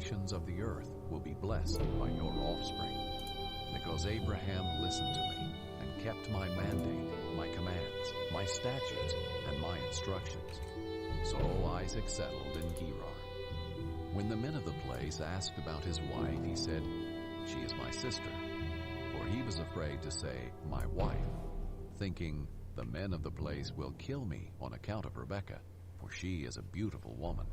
nations of the earth will be blessed by your offspring. Because Abraham listened to me and kept my mandate, my commands, my statutes, and my instructions. So Isaac settled in Gerar. When the men of the place asked about his wife, he said, "She is my sister." For he was afraid to say, "my wife," thinking, "The men of the place will kill me on account of Rebekah, for she is a beautiful woman."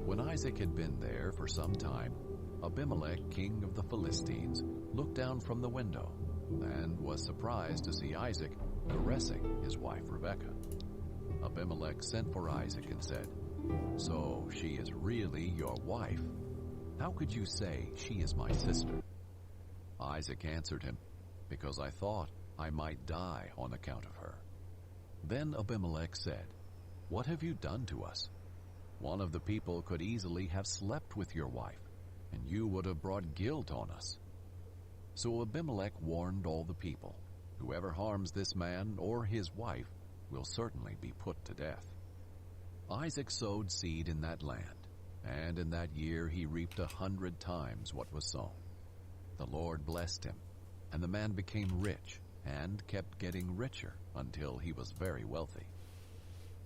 When Isaac had been there for some time, Abimelech, king of the Philistines, looked down from the window and was surprised to see Isaac caressing his wife Rebekah. Abimelech sent for Isaac and said, "So she is really your wife? How could you say she is my sister?" Isaac answered him, "Because I thought I might die on account of her." Then Abimelech said, "What have you done to us? One of the people could easily have slept with your wife, and you would have brought guilt on us." So Abimelech warned all the people, "Whoever harms this man or his wife will certainly be put to death." Isaac sowed seed in that land, and in that year he reaped 100 times what was sown. The Lord blessed him, and the man became rich and kept getting richer until he was very wealthy.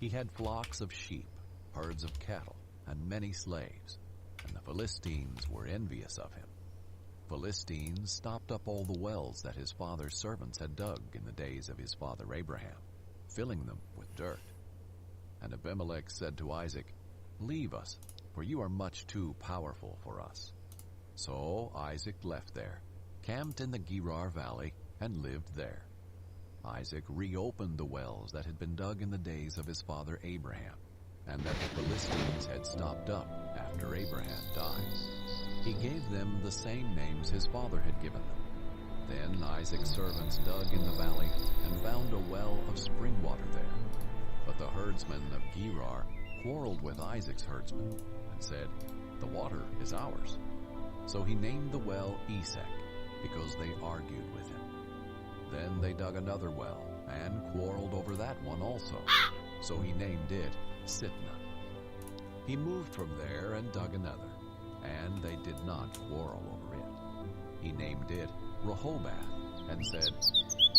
He had flocks of sheep, herds of cattle, and many slaves, and the Philistines were envious of him. Philistines stopped up all the wells that his father's servants had dug in the days of his father Abraham, filling them with dirt. And Abimelech said to Isaac, "Leave us, for you are much too powerful for us." So Isaac left there, camped in the Gerar valley, and lived there. Isaac reopened the wells that had been dug in the days of his father Abraham, and that the Philistines had stopped up after Abraham died. He gave them the same names his father had given them. Then Isaac's servants dug in the valley and found a well of spring water there. But the herdsmen of Gerar quarreled with Isaac's herdsmen and said, "The water is ours." So he named the well Esek, because they argued with him. Then they dug another well and quarreled over that one also. So he named it Sitnah. He moved from there and dug another, and they did not quarrel over it. He named it Rehoboth and said,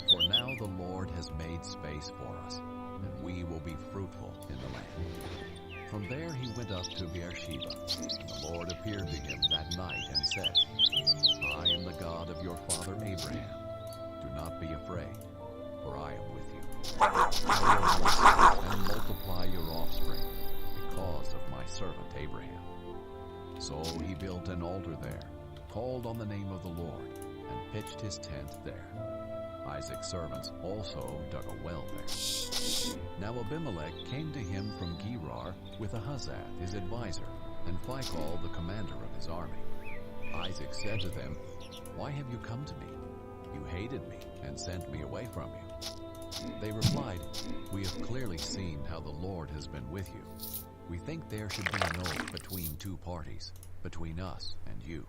"For now the Lord has made space for us, and we will be fruitful in the land." From there he went up to Beersheba, and the Lord appeared to him that night and said, "I am the God of your father Abraham. Do not be afraid, for I am with you. I will bless you and multiply your offspring because of my servant Abraham." So he built an altar there, called on the name of the Lord, and pitched his tent there. Isaac's servants also dug a well there. Now Abimelech came to him from Gerar with Ahazath his advisor, and Phicol the commander of his army. Isaac said to them, "Why have you come to me? You hated me and sent me away from you." They replied, "We have clearly seen how the Lord has been with you. We think there should be an oath between two parties, between us and you.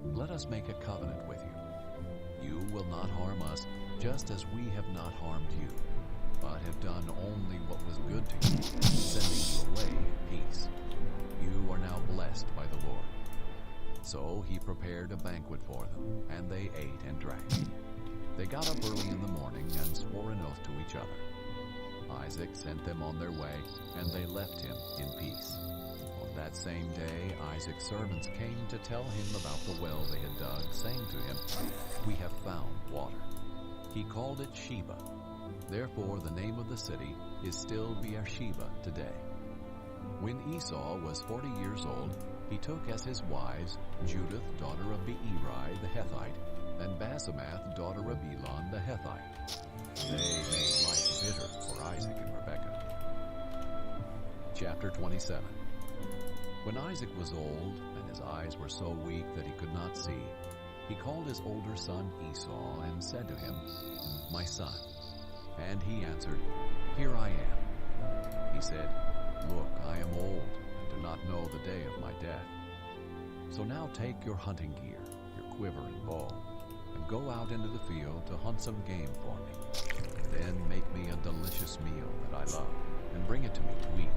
Let us make a covenant with you. You will not harm us, just as we have not harmed you, but have done only what was good to you, sending you away in peace. You are now blessed by the Lord." So he prepared a banquet for them, and they ate and drank. They got up early in the morning and swore an oath to each other. Isaac sent them on their way, and they left him in peace. On that same day, Isaac's servants came to tell him about the well they had dug, saying to him, "We have found water." He called it Sheba. Therefore the name of the city is still Beersheba today. When Esau was 40 years old, he took as his wives Judith, daughter of Beeri the Hethite, and Basemath, daughter of Elon the Hethite. They made life bitter for Isaac and Rebekah. Chapter 27. When Isaac was old, and his eyes were so weak that he could not see, he called his older son Esau and said to him, "My son." And he answered, "Here I am." He said, "Look, I am old, and do not know the day of my death. So now take your hunting gear, your quiver and bow, and go out into the field to hunt some game for me. Then make me a delicious meal that I love, and bring it to me to eat,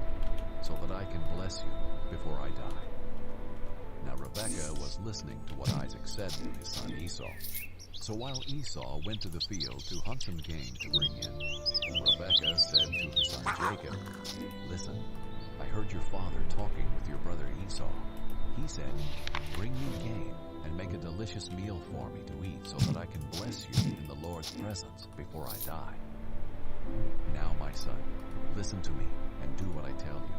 so that I can bless you before I die." Now Rebekah was listening to what Isaac said to his son Esau. So while Esau went to the field to hunt some game to bring in, Rebekah said to her son Jacob, "Listen, I heard your father talking with your brother Esau. He said, 'Bring me game and make a delicious meal for me to eat so that I can bless you in the Lord's presence before I die.' Now, my son, listen to me and do what I tell you.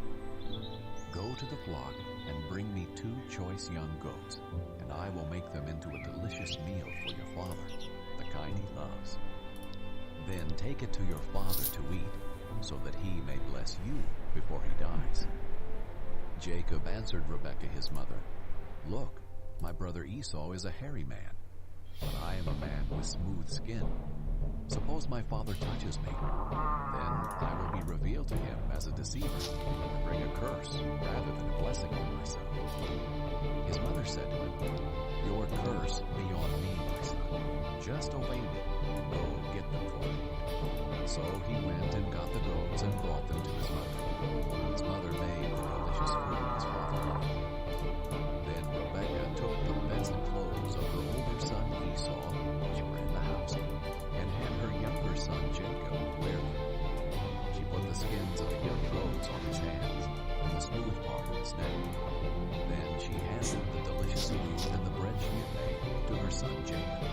Go to the flock and bring me 2 choice young goats, and I will make them into a delicious meal for your father, the kind he loves. Then take it to your father to eat, so that he may bless you before he dies." Jacob answered Rebekah his mother, "Look, my brother Esau is a hairy man, but I am a man with smooth skin. Suppose my father touches me, then I will be revealed to him as a deceiver and bring a curse rather than a blessing on myself." His mother said to him, "Your curse be on me, my son. Just obey me. Go get them for me." So he went and got the goats and brought them to his mother. His mother made the delicious food his father loved. Then Rebekah took the best clothes of her older son Esau, which were in the house, and had her younger son Jacob wear them. She put the skins of the young goats on his hands and the smooth part of his neck. Then she handed the delicious food and the bread she had made to her son Jacob.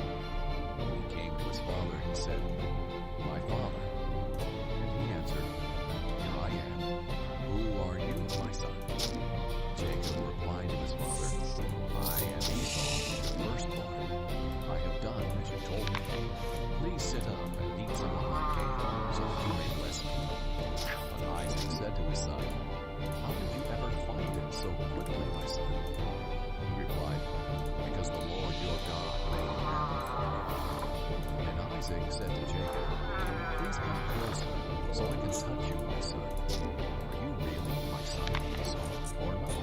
When he came to his father, he said, "My father." And he answered, "Here I am. Who are you, my son?" Jacob replied to his father, "I am Esau, your firstborn. I have done as you told me. Please sit up and eat some of my cake, so that you may bless me." But Isaac said to his son, "How did you ever find it so quickly, my son?" He replied, "Because the Lord your God made it happen for me." And Isaac said to Jacob, "Please come closer, so I can touch you, my son. Are you really my son Esau, or not?"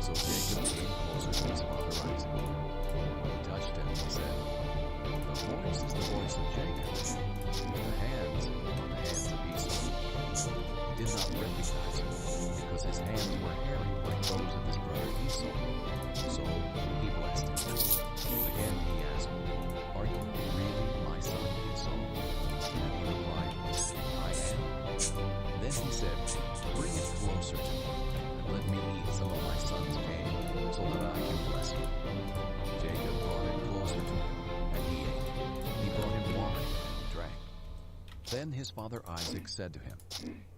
So Jacob came closer to his father Isaac. When he touched him, he said, "The voice is the voice of Jacob, but the hands are the hands of Esau." He did not recognize him, because his hands were hairy like those of his brother Esau. So he blessed him. Again he asked, "Are you really my son Esau?" And he replied, "I am." Then he said, "Bring it closer to me, and let me eat some of my son's game, so that I can bless you." Jacob brought it closer to him, and he ate. He brought him wine, and he drank. Then his father Isaac said to him,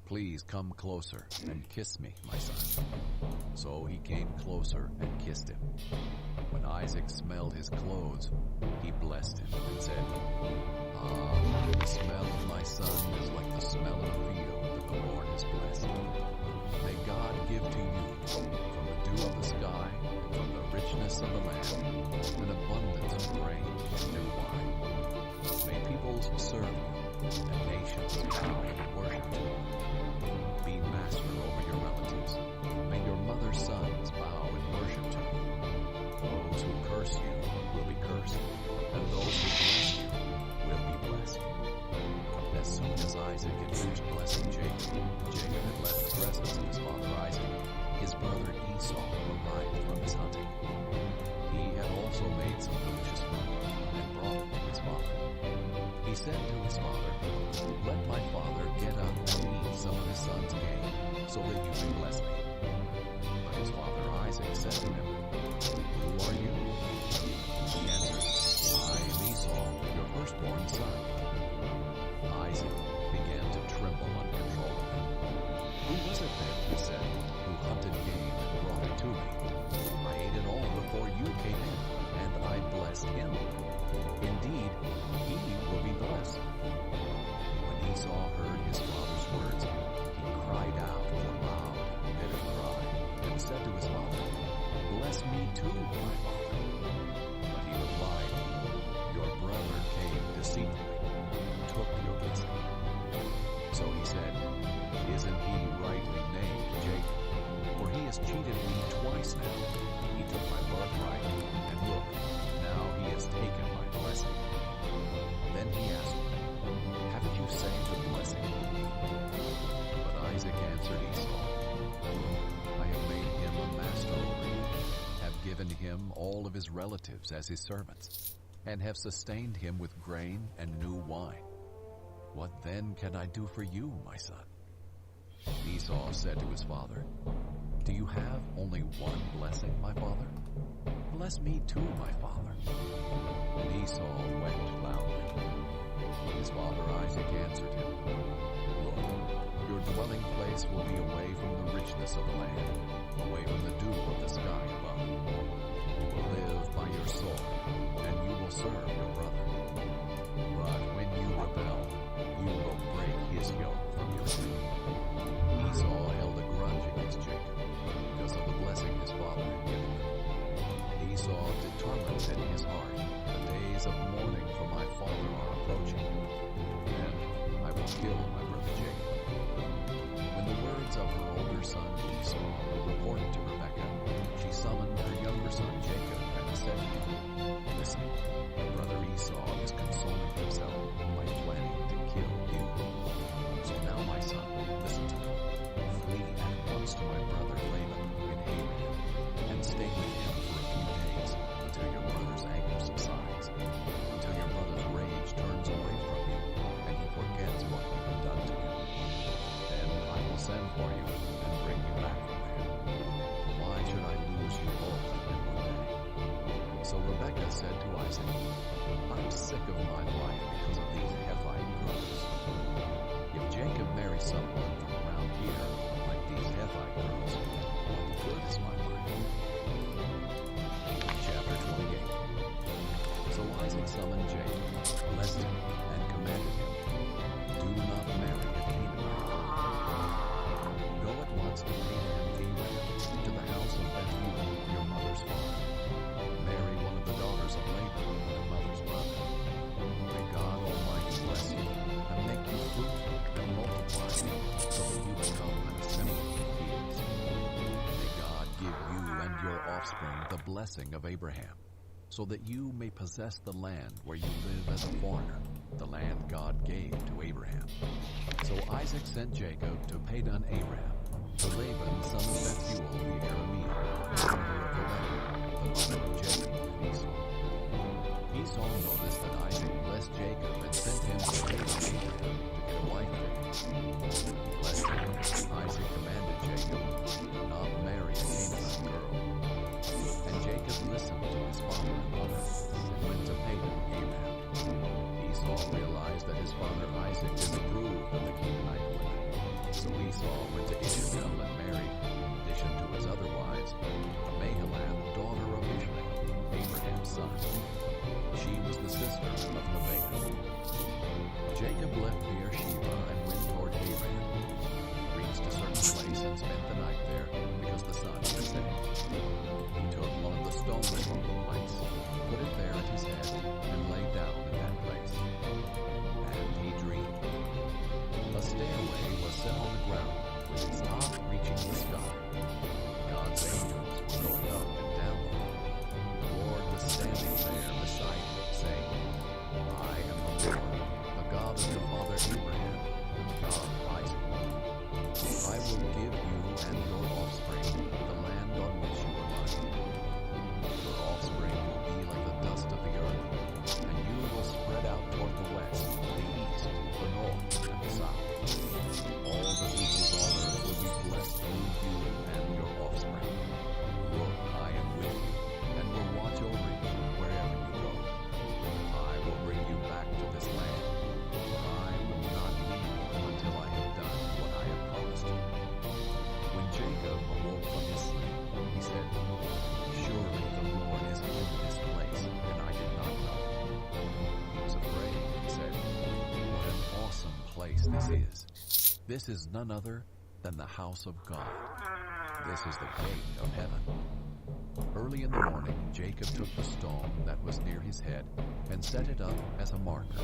"Please come closer and kiss me, my son." So he came closer and kissed him. When Isaac smelled his clothes, he blessed him and said, "Ah, the smell of my son is like the smell of a field that the Lord has blessed. May God give to you, from the dew of the sky and from the richness of the land, an abundance of grain and new wine. May peoples serve you, and nations bow and worship you. Be master over your relatives. May your mother's sons bow and worship to you. Those who curse you will be cursed, and those who bless you will be blessed." As soon as Isaac had finished blessing Jacob, Jacob had left the presence of his father Isaac. His brother Esau arrived from his hunting. He had also made some delicious food and brought it to his father. He said to his father, "Let my father get up and eat some of his son's game, so that you may bless me." But his father Isaac said to him, "Who are you?" He answered, "I am Esau, your firstborn son." Isaac began to tremble uncontrollably. "Who was it then," he said, "who hunted game and brought it to me? I ate it all before you came in, and I blessed him. Indeed, he will be blessed." When Esau heard his father's words, he cried out with a loud, bitter cry, and said to his father, "Bless me too, my father." But he replied, "Your brother came deceitfully and took your blessing." So he said, "Isn't he rightly named Jacob? For he has cheated me twice now. He took my birthright, and look, now he has taken my blessing." Then he asked, "Haven't you saved the blessing?" But Isaac answered Esau, "I have made him a master over you, have given him all of his relatives as his servants, and have sustained him with grain and new wine. What then can I do for you, my son?" Esau said to his father, "Do you have only one blessing, my father? Bless me too, my father." And Esau wept loudly. His father Isaac answered him, "Look, your dwelling place will be away from the richness of the land, away from the dew of the sky above. You will live by your sword, and you will serve your brother. But when you rebel, you will break his yoke from your neck." Esau held a grudge against Jacob because of the blessing his father had given him. Esau determined in his heart, "The days of mourning for my father are approaching. Then I will kill my brother Jacob." When the words of her older son Esau were reported to Rebekah, she summoned her younger son Jacob and said to him, "Listen, your brother Esau is consoling himself by planning to kill you. So now, my son, listen to me. Flee at once to my brother Laban in Abraham, and stay with him for a few days until your brother's anger subsides, until your brother's rage turns away from you, and he forgets what you have done to him. Then I will send for you and bring you back from there. Why should I lose you both in one day?" So Rebekah said to Isaac, "I'm sick of my life because of these Hethite girls. If Jacob marries someone from around here, like these Hethite girls, what good is my life?" Chapter 28. So Isaac summoned Jacob, blessed him, and commanded him, "Do not marry a Canaanite girl. Go at once to Abraham, to the house of Bethuel, your mother's father. Marry one of the daughters of Laban, your mother's brother. May God Almighty bless you, and make you fruitful and multiply you, so that you become an assembly of fields. May God give you and your offspring the blessing of Abraham, so that you may possess the land where you live as a foreigner, the land God gave to Abraham." So Isaac sent Jacob to Padan Aram, to Laban son of Bethuel the Aramean, brother of Rebekah, the mother of Jacob and Esau. Esau noticed that Isaac blessed Jacob and sent him to Padan Aram to get a wife for him. Blessed him, Isaac commanded Jacob, "Do not marry a Canaanite girl." And Jacob listened to his father and mother, and went to Padan Aram. Esau realized that his father Isaac disapproved of the Canaanite women. So Esau went to Ishmael and married, in addition to his other wives, Mahalath, daughter of Ishmael, Abraham's son. She was the sister of Nebaioth. Jacob left Beersheba and went toward Haran. He reached a certain place and spent the night there, because the sun was setting. He took one of the stones from the place, put it there at his head, and lay down in that place. And he dreamed. A stairway was set on the ground, with its top reaching the sky. God's angels were going up and down. The Lord was standing there beside him, saying, "I am the Lord, the God of your father Abraham, and the God of Isaac. I will give you and your offspring the land on which you are lying. Your offspring will be like the dust of the earth, and you will spread out toward the west, the east, the north, and the south. All the peoples on earth will be blessed through you and your offspring. Look, I am with you, and will watch over you wherever you go. I will bring you back to this land. I will not leave you until I have done what I have promised you." When Jacob awoke from his sleep, he said, "Surely the Lord is in this place, and I did not know." He was afraid and said, "What an awesome place this is. This is none other than the house of God. This is the gate of heaven." Early in the morning, Jacob took the stone that was near his head and set it up as a marker.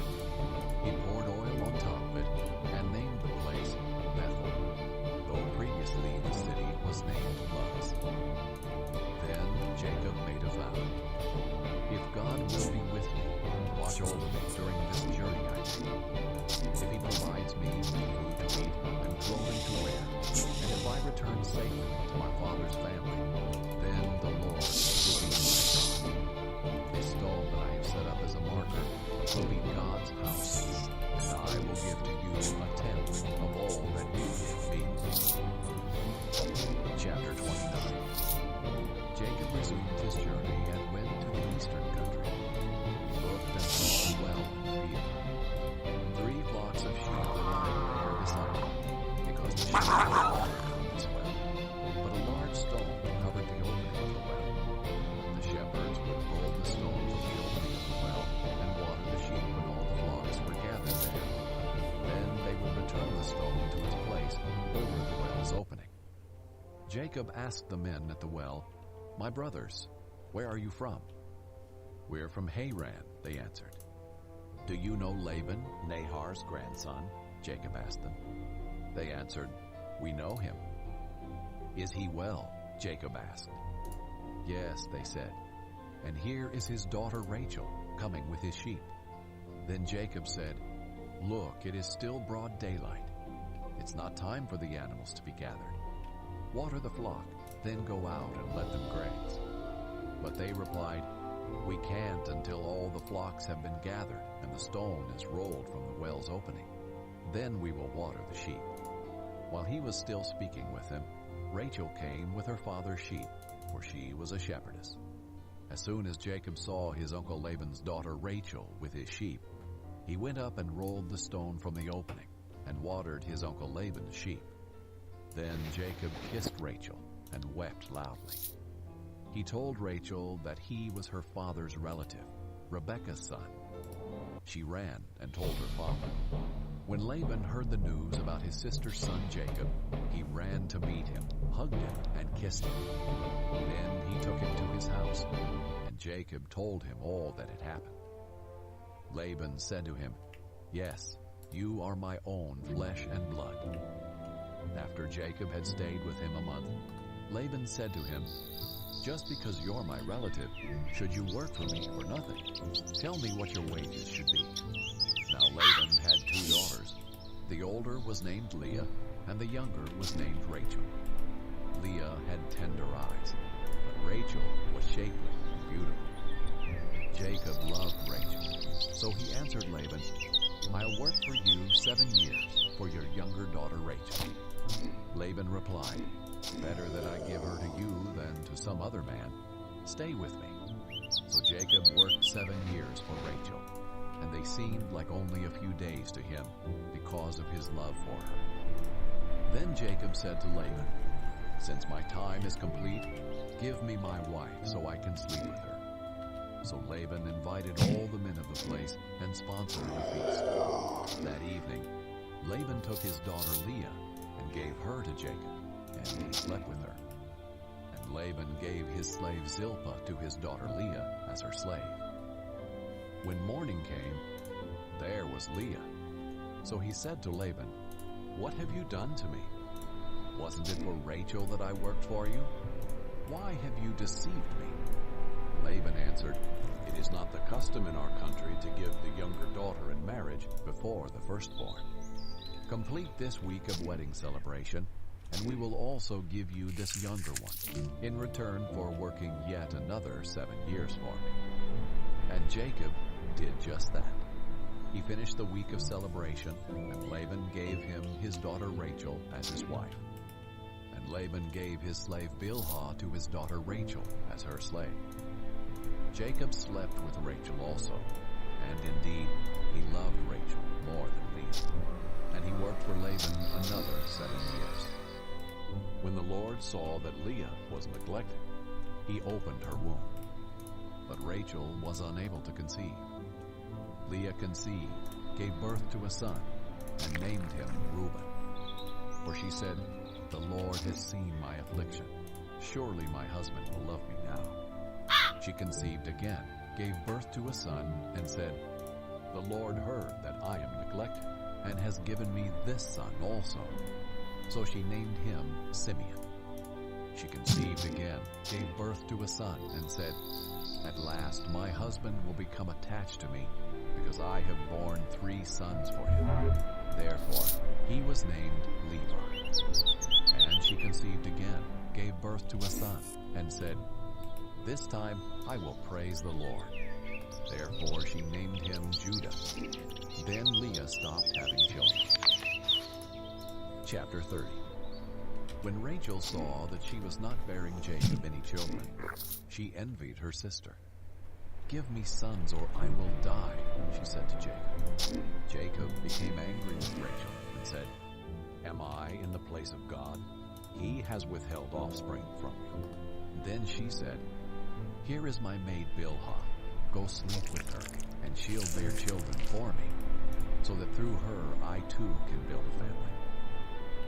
He poured oil on top of it and named the place Bethel, though previously the city was named Luz. Then Jacob made a vow. "If God will be with me, watch over me during this journey I take. If he provides me with food to eat and clothing to wear, and if I return safely to my father's family, then the Lord will be Jacob resumed his journey and went to the eastern country. He looked and saw a well in the field. 3 flocks of sheep were lying there beside him, because the sheep were watered from this well. But a large stone covered the opening of the well. The shepherds would roll the stone from the opening of the well and water the sheep when all the flocks were gathered there. Then they would return the stone to its place over the well's opening. Jacob asked the men at the well, "My brothers, where are you from?" "We're from Haran," they answered. "Do you know Laban, Nahor's grandson?" Jacob asked them. They answered, "We know him." "Is he well?" Jacob asked. "Yes," they said, "and here is his daughter Rachel coming with his sheep." Then Jacob said, "Look, it is still broad daylight. It's not time for the animals to be gathered. Water the flock, then go out and let them graze." But they replied, "We can't until all the flocks have been gathered and the stone is rolled from the well's opening. Then we will water the sheep." While he was still speaking with them, Rachel came with her father's sheep, for she was a shepherdess. As soon as Jacob saw his uncle Laban's daughter Rachel with his sheep, he went up and rolled the stone from the opening and watered his uncle Laban's sheep. Then Jacob kissed Rachel and wept loudly. He told Rachel that he was her father's relative, Rebekah's son. She ran and told her father. When Laban heard the news about his sister's son Jacob, he ran to meet him, hugged him, and kissed him. Then he took him to his house, and Jacob told him all that had happened. Laban said to him, "Yes, you are my own flesh and blood." After Jacob had stayed with him a month, Laban said to him, "Just because you're my relative, should you work for me for nothing? Tell me what your wages should be." Now Laban had 2 daughters. The older was named Leah, and the younger was named Rachel. Leah had tender eyes, but Rachel was shapely and beautiful. Jacob loved Rachel, so he answered Laban, "I'll work for you 7 years for your younger daughter Rachel." Laban replied, "Better that I give her to you than to some other man. Stay with me." So Jacob worked 7 years for Rachel, and they seemed like only a few days to him because of his love for her. Then Jacob said to Laban, "Since my time is complete, give me my wife so I can sleep with her." So Laban invited all the men of the place and sponsored a feast. That evening, Laban took his daughter Leah and gave her to Jacob, and he slept with her. And Laban gave his slave Zilpah to his daughter Leah as her slave. When morning came, there was Leah. So he said to Laban, "What have you done to me? Wasn't it for Rachel that I worked for you? Why have you deceived me?" Laban answered, "It is not the custom in our country to give the younger daughter in marriage before the firstborn. Complete this week of wedding celebration, and we will also give you this younger one, in return for working yet another 7 years for me." And Jacob did just that. He finished the week of celebration, and Laban gave him his daughter Rachel as his wife. And Laban gave his slave Bilhah to his daughter Rachel as her slave. Jacob slept with Rachel also, and indeed he loved Rachel more than Leah. And he worked for Laban another 7 years. When the Lord saw that Leah was neglected, he opened her womb. But Rachel was unable to conceive. Leah conceived, gave birth to a son, and named him Reuben. For she said, "The Lord has seen my affliction. Surely my husband will love me now." She conceived again, gave birth to a son, and said, "The Lord heard that I am neglected, and has given me this son also." So she named him Simeon. She conceived again, gave birth to a son, and said, "At last my husband will become attached to me, because I have borne 3 sons for him." Therefore he was named Levi. And she conceived again, gave birth to a son, and said, "This time I will praise the Lord." Therefore she named him Judah. Then Leah stopped having children. Chapter 30. When Rachel saw that she was not bearing Jacob any children, she envied her sister. "Give me sons or I will die," she said to Jacob. Jacob became angry with Rachel and said, "Am I in the place of God? He has withheld offspring from you." Then she said, "Here is my maid Bilhah. Go sleep with her, and she'll bear children for me, so that through her I too can build a family."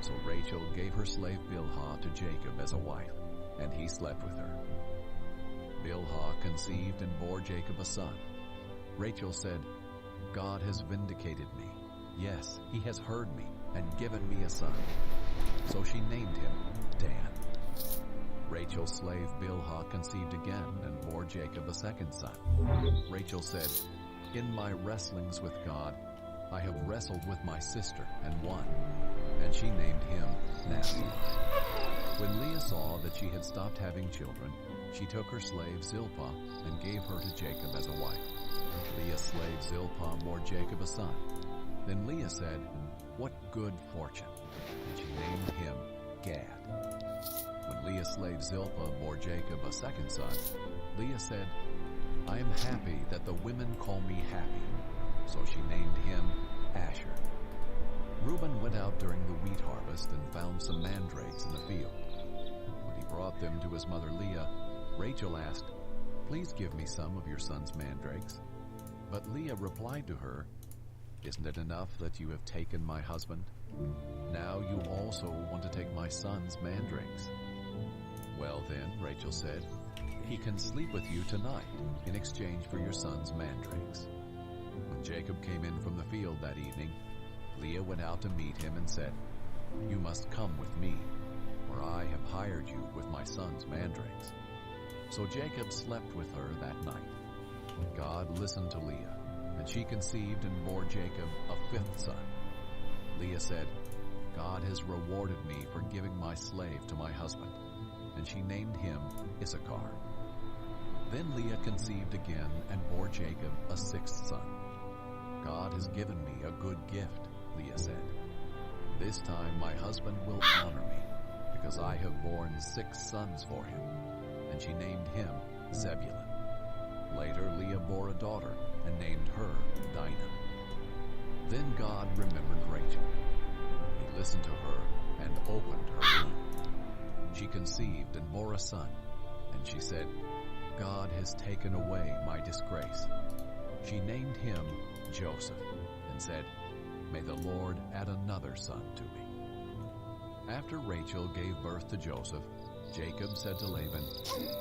So Rachel gave her slave Bilhah to Jacob as a wife, and he slept with her. Bilhah conceived and bore Jacob a son. Rachel said, "God has vindicated me. Yes, he has heard me and given me a son." So she named him Dan. Rachel's slave Bilhah conceived again and bore Jacob a second son. Rachel said, "In my wrestlings with God, I have wrestled with my sister and won." And she named him Naphtali. When Leah saw that she had stopped having children, she took her slave Zilpah and gave her to Jacob as a wife. Leah's slave Zilpah bore Jacob a son. Then Leah said, "What good fortune!" And she named him Gad. When Leah's slave Zilpah bore Jacob a second son, Leah said, "I am happy that the women call me happy." So she named him Asher. Reuben went out during the wheat harvest and found some mandrakes in the field. When he brought them to his mother Leah, Rachel asked, "Please give me some of your son's mandrakes." But Leah replied to her, "Isn't it enough that you have taken my husband? Now you also want to take my son's mandrakes." "Well then," Rachel said, "he can sleep with you tonight in exchange for your son's mandrakes." When Jacob came in from the field that evening, Leah went out to meet him and said, "You must come with me, for I have hired you with my son's mandrakes." So Jacob slept with her that night. God listened to Leah, and she conceived and bore Jacob a fifth son. Leah said, "God has rewarded me for giving my slave to my husband," and she named him Issachar. Then Leah conceived again and bore Jacob a sixth son. "God has given me a good gift," Leah said. "This time my husband will honor me, because I have borne 6 sons for him." And she named him Zebulun. Later Leah bore a daughter and named her Dinah. Then God remembered Rachel. He listened to her and opened her womb. She conceived and bore a son, and she said, "God has taken away my disgrace." She named him Joseph and said, "May the Lord add another son to me." After Rachel gave birth to Joseph, Jacob said to Laban,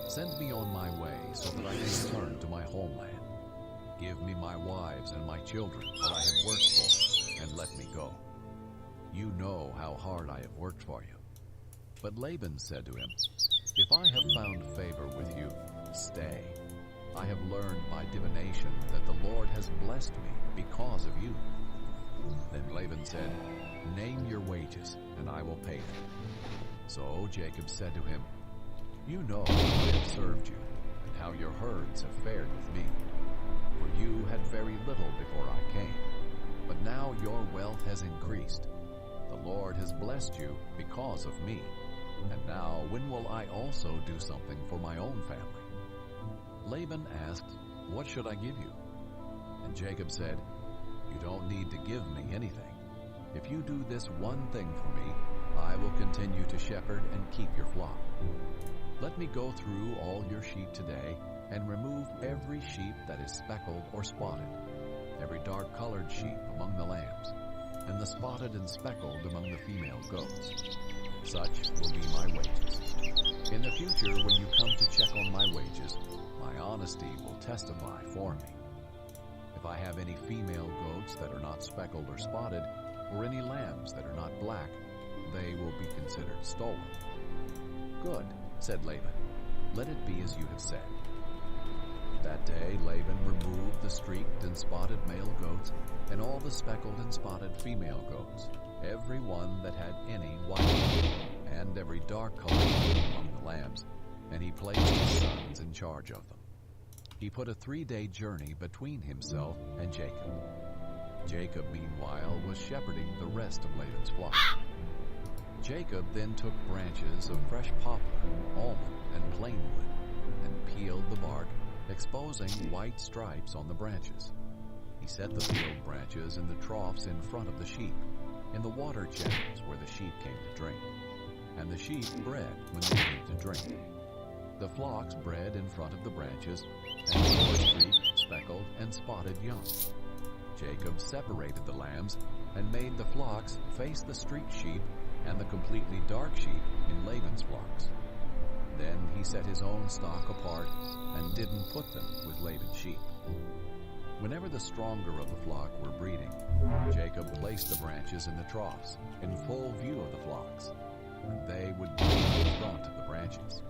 "Send me on my way so that I may return to my homeland. Give me my wives and my children that I have worked for, and let me go. You know how hard I have worked for you." But Laban said to him, "If I have found favor with you, stay. I have learned by divination that the Lord has blessed me because of you." Then Laban said, "Name your wages, and I will pay them." So Jacob said to him, "You know how I have served you, and how your herds have fared with me. For you had very little before I came, but now your wealth has increased. The Lord has blessed you because of me. And now when will I also do something for my own family?" Laban asked, "What should I give you?" And Jacob said, "You don't need to give me anything. If you do this one thing for me, I will continue to shepherd and keep your flock. Let me go through all your sheep today and remove every sheep that is speckled or spotted, every dark-colored sheep among the lambs, and the spotted and speckled among the female goats. Such will be my wages. In the future, when you come to check on my wages, my honesty will testify for me. If I have any female goats that are not speckled or spotted, or any lambs that are not black, they will be considered stolen." "Good," said Laban. "Let it be as you have said." That day Laban removed the streaked and spotted male goats and all the speckled and spotted female goats, every one that had any white, and every dark-colored among the lambs, and he placed his sons in charge of them. He put a 3-day journey between himself and Jacob. Jacob, meanwhile, was shepherding the rest of Laban's flock. Jacob then took branches of fresh poplar, almond, and plane wood, and peeled the bark, exposing white stripes on the branches. He set the peeled branches in the troughs in front of the sheep, in the water channels where the sheep came to drink, and the sheep bred when they came to drink. The flocks bred in front of the branches, and bore streaked, speckled, and spotted young. Jacob separated the lambs and made the flocks face the streaked sheep and the completely dark sheep in Laban's flocks. Then he set his own stock apart and didn't put them with Laban's sheep. Whenever the stronger of the flock were breeding, Jacob placed the branches in the troughs, in full view of the flocks, and they would be in front of the branches.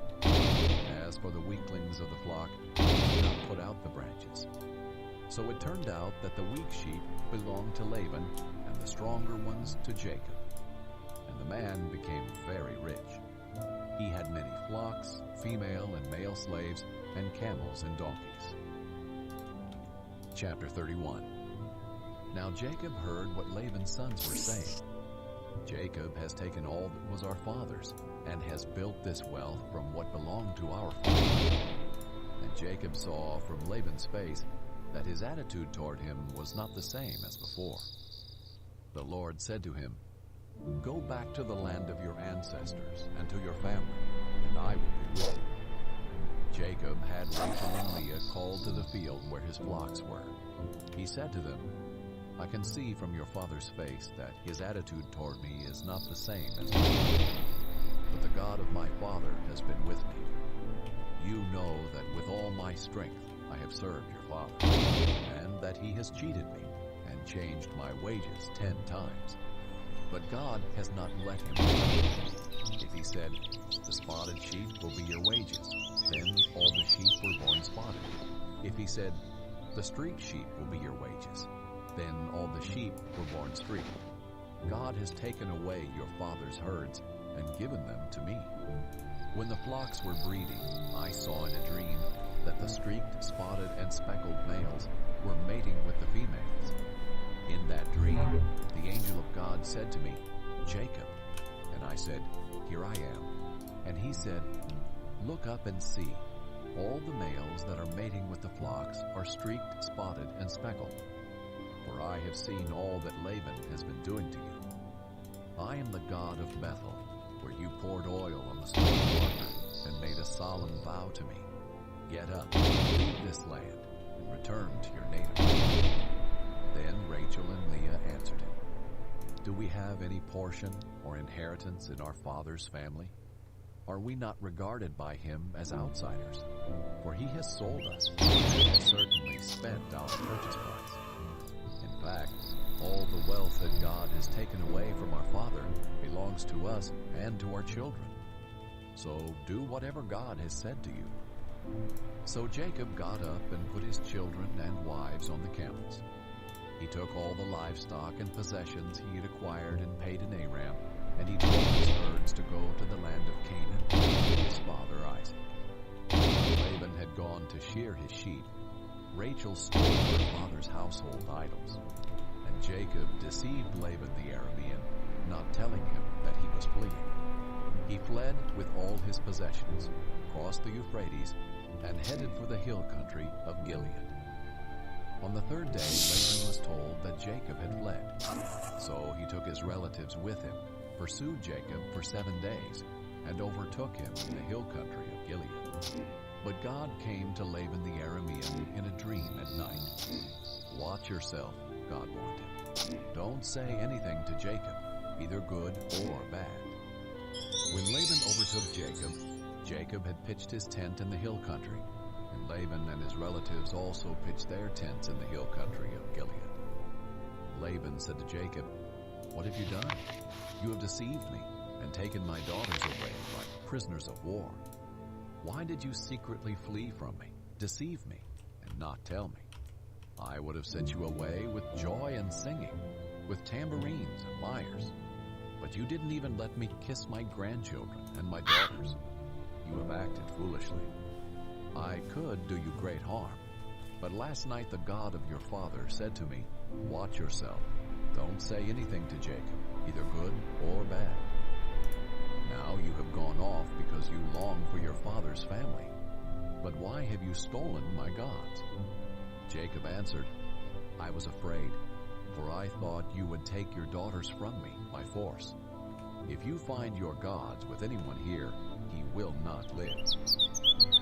As for the weaklings of the flock, he did not put out the branches. So it turned out that the weak sheep belonged to Laban, and the stronger ones to Jacob. And the man became very rich. He had many flocks, female and male slaves, and camels and donkeys. Chapter 31. Now Jacob heard what Laban's sons were saying. Jacob has taken all that was our father's, and has built this wealth from what belonged to our father. And Jacob saw from Laban's face that his attitude toward him was not the same as before. The Lord said to him, "Go back to the land of your ancestors and to your family, and I will be with you." Jacob had Rachel and Leah called to the field where his flocks were. He said to them, "I can see from your father's face that his attitude toward me is not the same as before. But the God of my father has been with me. You know that with all my strength I have served your father, and that he has cheated me and changed my wages 10 times. But God has not let him go. If he said, 'The spotted sheep will be your wages,' then all the sheep were born spotted. If he said, 'The streaked sheep will be your wages,' then all the sheep were born streaked. God has taken away your father's herds and given them to me. When the flocks were breeding, I saw in a dream that the streaked, spotted, and speckled males were mating with the females. In that dream, the angel of God said to me, 'Jacob.' And I said, 'Here I am.' And he said, 'Look up and see. All the males that are mating with the flocks are streaked, spotted, and speckled. For I have seen all that Laban has been doing to you. I am the God of Bethel, where you poured oil on the stone altar and made a solemn vow to me. Get up, leave this land, and return to your native land.' Then Rachel and Leah answered him, 'Do we have any portion or inheritance in our father's family? Are we not regarded by him as outsiders? For he has sold us and has certainly spent our purchase price. In fact, all the wealth that God has taken away from our father belongs to us and to our children. So do whatever God has said to you.' So Jacob got up and put his children and wives on the camels. He took all the livestock and possessions he had acquired and paid in Aram, and he told his herds to go to the land of Canaan with his father Isaac. When Laban had gone to shear his sheep, Rachel stole her father's household idols. And Jacob deceived Laban the Aramean, not telling him that he was fleeing. He fled with all his possessions, crossed the Euphrates, and headed for the hill country of Gilead. On the third day, Laban was told that Jacob had fled. So he took his relatives with him, pursued Jacob for 7 days, and overtook him in the hill country of Gilead. But God came to Laban the Aramean in a dream at night. "Watch yourself," God warned him. "Don't say anything to Jacob, either good or bad." When Laban overtook Jacob, Jacob had pitched his tent in the hill country, and Laban and his relatives also pitched their tents in the hill country of Gilead. Laban said to Jacob, "What have you done? You have deceived me and taken my daughters away like prisoners of war. Why did you secretly flee from me, deceive me, and not tell me? I would have sent you away with joy and singing, with tambourines and lyres. But you didn't even let me kiss my grandchildren and my daughters. You have acted foolishly. I could do you great harm, but last night the God of your father said to me, 'Watch yourself. Don't say anything to Jacob, either good or bad.' Now you have gone off because you long for your father's family. But why have you stolen my gods?" Jacob answered, "I was afraid, for I thought you would take your daughters from me by force. If you find your gods with anyone here, he will not live.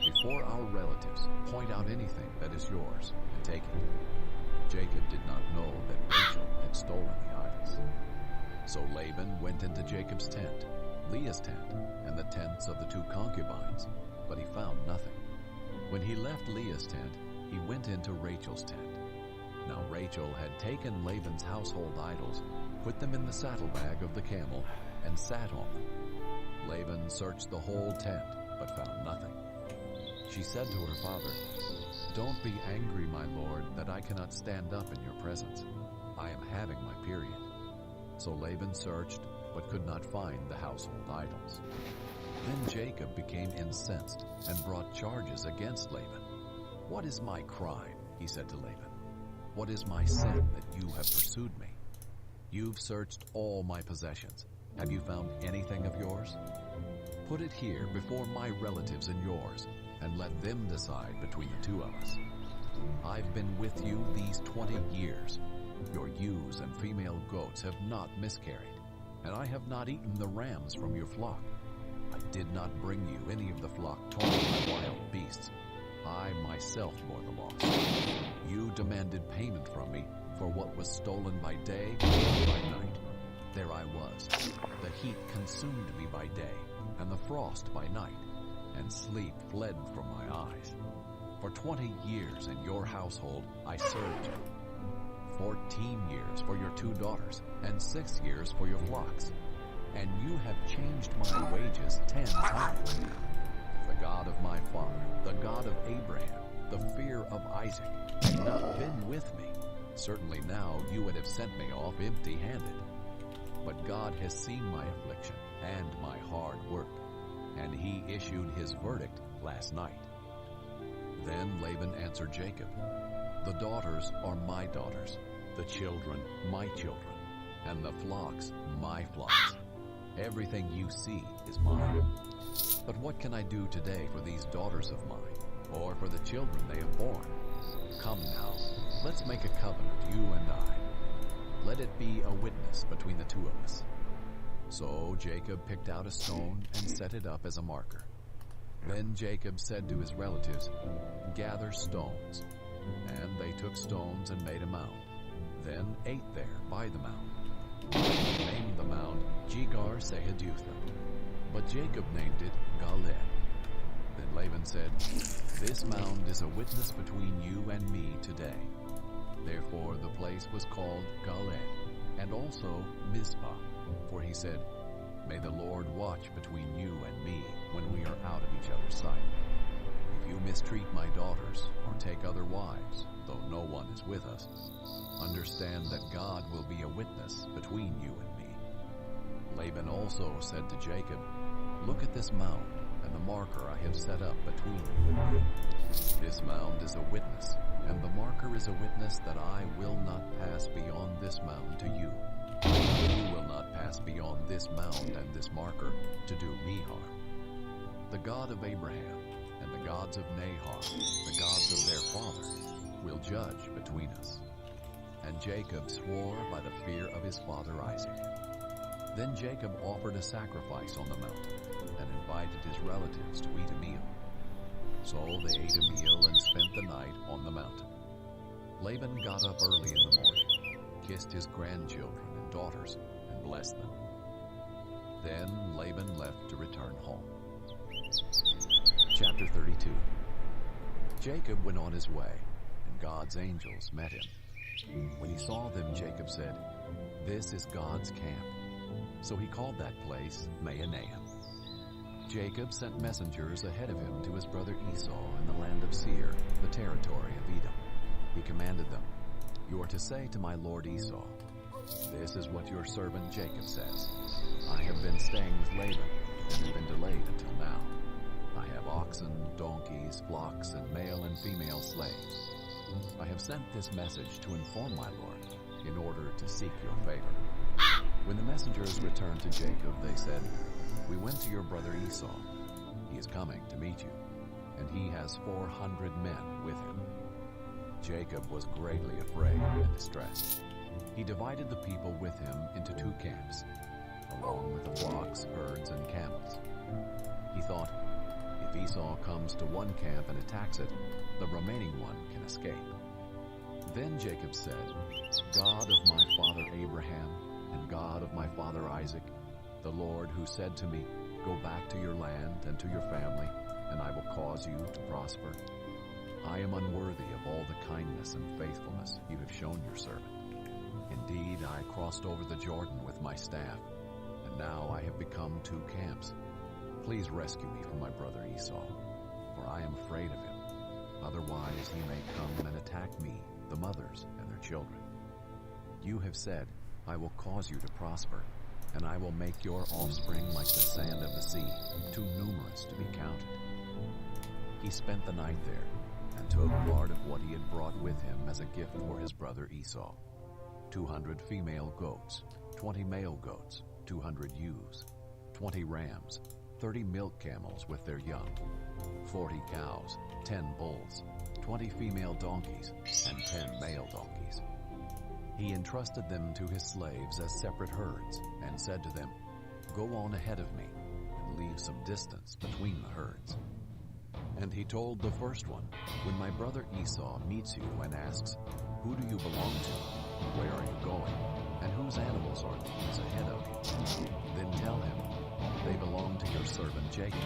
Before our relatives, point out anything that is yours and take it." Jacob did not know that Rachel had stolen the idols. So Laban went into Jacob's tent, Leah's tent, and the tents of the two concubines, but he found nothing. When he left Leah's tent, he went into Rachel's tent. Now Rachel had taken Laban's household idols, put them in the saddlebag of the camel, and sat on them. Laban searched the whole tent, but found nothing. She said to her father, "Don't be angry, my lord, that I cannot stand up in your presence. I am having my period." So Laban searched, but could not find the household idols. Then Jacob became incensed and brought charges against Laban. "What is my crime?" he said to Laban. "What is my sin that you have pursued me? You've searched all my possessions. Have you found anything of yours? Put it here before my relatives and yours, and let them decide between the two of us. I've been with you these 20 years. Your ewes and female goats have not miscarried, and I have not eaten the rams from your flock. I did not bring you any of the flock torn by wild beasts. I myself bore the loss. You demanded payment from me for what was stolen by day or by night. There I was. The heat consumed me by day, and the frost by night, and sleep fled from my eyes. For 20 years in your household I served you. 14 years for your 2 daughters, and 6 years for your flocks. And you have changed my wages 10 times. If the God of my father, the God of Abraham, the fear of Isaac, had not been with me, certainly now you would have sent me off empty-handed. But God has seen my affliction and my hard work, and he issued his verdict last night." Then Laban answered Jacob, "The daughters are my daughters, the children my children, and the flocks my flocks. Everything you see is mine. But what can I do today for these daughters of mine, or for the children they have borne? Come now, let's make a covenant, you and I. Let it be a witness between the two of us." So Jacob picked out a stone and set it up as a marker. Then Jacob said to his relatives, "Gather stones." And they took stones and made a mound, then ate there by the mound. They named the mound Jegar-Sahadutha, but Jacob named it Galed. Then Laban said, "This mound is a witness between you and me today." Therefore the place was called Galed, and also Mizpah, for he said, "May the Lord watch between you and me when we are out of each other's sight. If you mistreat my daughters or take other wives, though no one is with us, understand that God will be a witness between you and me." Laban also said to Jacob, "Look at this mound and the marker I have set up between you and me. This mound is a witness, and the marker is a witness that I will not pass beyond this mound to you. You will not pass beyond this mound and this marker to do me harm. The God of Abraham and the gods of Nahor, the gods of their father, will judge between us." And Jacob swore by the fear of his father Isaac. Then Jacob offered a sacrifice on the mountain and invited his relatives to eat a meal. So they ate a meal and spent the night on the mountain. Laban got up early in the morning, kissed his grandchildren and daughters, and blessed them. Then Laban left to return home. Chapter 32. Jacob went on his way, and God's angels met him. When he saw them, Jacob said, "This is God's camp." So he called that place Mahanaim. Jacob sent messengers ahead of him to his brother Esau in the land of Seir, the territory of Edom. He commanded them, "You are to say to my lord Esau, 'This is what your servant Jacob says. I have been staying with Laban, and have been delayed until now. I have oxen, donkeys, flocks, and male and female slaves. I have sent this message to inform my lord, in order to seek your favor." When the messengers returned to Jacob, they said, We went to your brother Esau. He is coming to meet you, and he has 400 men with him." Jacob was greatly afraid and distressed. He divided the people with him into 2 camps, along with the flocks, herds, and camels. He thought, if Esau comes to one camp and attacks it, the remaining one can escape. Then Jacob said, "God of my father Abraham and God of my father Isaac, the Lord who said to me, 'Go back to your land and to your family, and I will cause you to prosper,' I am unworthy of all the kindness and faithfulness you have shown your servant. Indeed, I crossed over the Jordan with my staff, and now I have become 2 camps. Please rescue me from my brother Esau, for I am afraid of him. Otherwise he may come and attack me, the mothers, and their children. You have said, 'I will cause you to prosper, and I will make your offspring like the sand of the sea, too numerous to be counted.'" He spent the night there, and took part of what he had brought with him as a gift for his brother Esau: 200 female goats, 20 male goats, 200 ewes, 20 rams, 30 milk camels with their young, 40 cows, 10 bulls, 20 female donkeys, and 10 male donkeys. He entrusted them to his slaves as separate herds, and said to them, "Go on ahead of me, and leave some distance between the herds." And he told the first one, "When my brother Esau meets you and asks, 'Who do you belong to? Where are you going? And whose animals are these ahead of you?' Then tell him, 'They belong to your servant Jacob.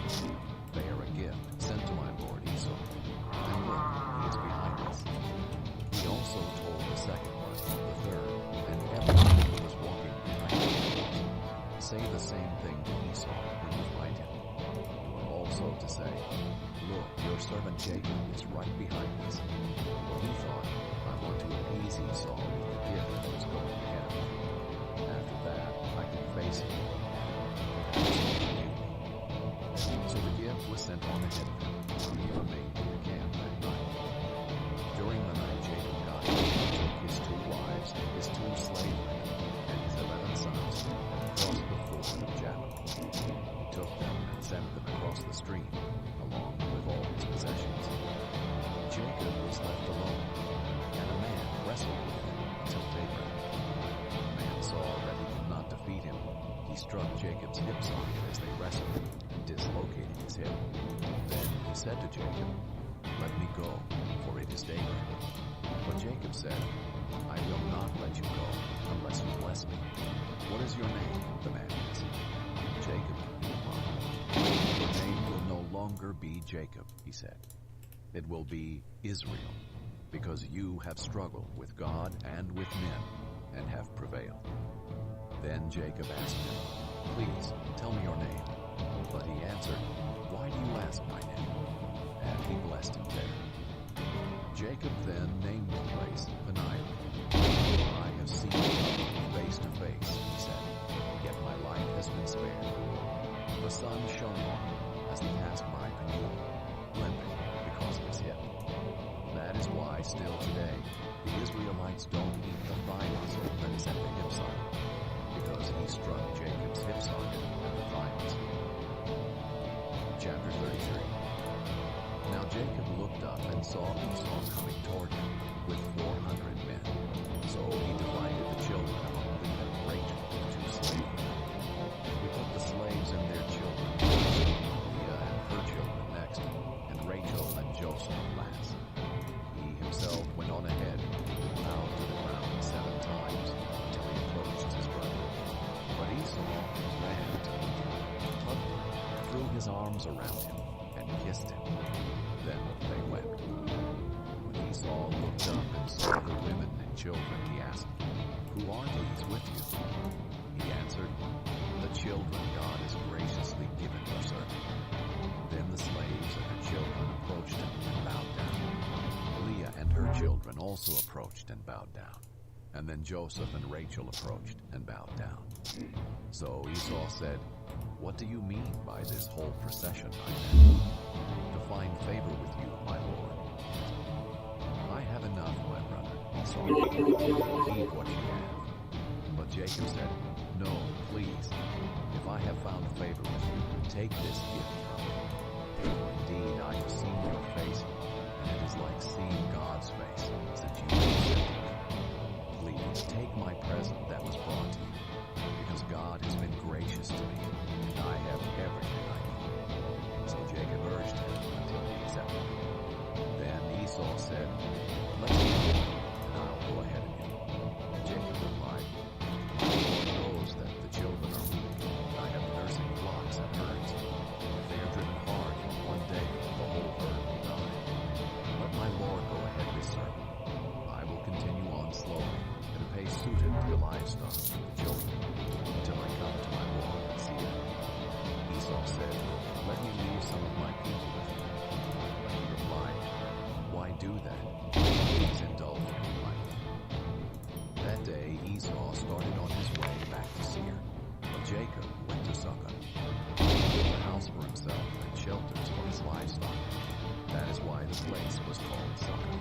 They are a gift sent to my lord Esau. And look, he is behind us.'" He also told the second one, the third, and everyone who was walking behind him, "Say the same thing to Esau when you find him. You are also to say, 'Look, your servant Jacob is right behind us.'" For he thought, "I want to appease Esau with the gift that was going ahead of me. After that, I can face him. So the gift was sent on ahead of him, and he remained in the camp that night. During the night, Jacob got up and took his 2 wives, his 2 slave women, and his 11 sons, and crossed the ford of Jabbok. He took them and sent them across the stream, along with all his possessions. Jacob was left alone, and a man wrestled with him until daybreak. When the man saw that he could not defeat him, he struck Jacob's hip socket as they wrestled, and dislocated his hip. Then he said to Jacob, "Let me go, for it is daybreak." But Jacob said, "I will not let you go unless you bless me." "What is your name?" the man asked. "Jacob," he replied. "Your name will no longer be Jacob," he said. "It will be Israel, because you have struggled with God and with men, and have prevailed." Then Jacob asked him, "Please, tell me your name." But he answered, "Why do you ask my name?" And he blessed him there. Jacob then named the place Peniel. "I have seen God face to face," he said, "yet my life has been spared." The sun shone on him as he passed by Peniel, limping because of his hip. That is why still today the Israelites don't eat the thigh muscle that is at the hip side, because he struck Jacob's hip socket at the thigh muscle. Chapter 33. Now Jacob looked up and saw Esau coming toward him with 400 men. So he divided the children among Leah and Rachel, the 2 slaves. He put the slaves and their children first, Leah and her children next, and Rachel and Joseph last. He himself went on ahead, bowed to the ground 7 times until he approached his brother. But Esau ran to meet him, hugged him, threw his arms around him, and kissed him. Then they wept. When Esau looked up and saw the women and children, he asked, "Who are these with you?" He answered, "The children God has graciously given your servant." Then the slaves and the children approached him and bowed down. Leah and her children also approached and bowed down. And then Joseph and Rachel approached and bowed down. So Esau said, "What do you mean by this whole procession, my men?" "To find favor with you, my lord." "I have enough, my brother," Esau replied. "Keep what you have." But Jacob said, "No, please. If if I have found favor with you, take this gift from me. For indeed I have seen your face, and it is like seeing God's face, since you have accepted me. Please take my present that was brought to you, because God has been gracious to me, and I have everything I need. So Jacob urged him until he accepted. Then Esau said, "Let's go, and I'll go ahead of you." Jacob replied, "The Lord knows that the children are weak, and I have nursing flocks and herds. If they are driven hard in one day, the whole herd will die. Let my Lord go ahead with serving. I will continue on slowly, at a pace suited to the livestock and the children, until I come to my Lord and see him." Esau said, "Let me leave some of my people with you." But he replied, "Why do that? Please indulge me, my lord." That day Esau started on his way back to Seir, but Jacob went to Succoth. He built a house for himself and shelters for his livestock. That is why the place was called Succoth.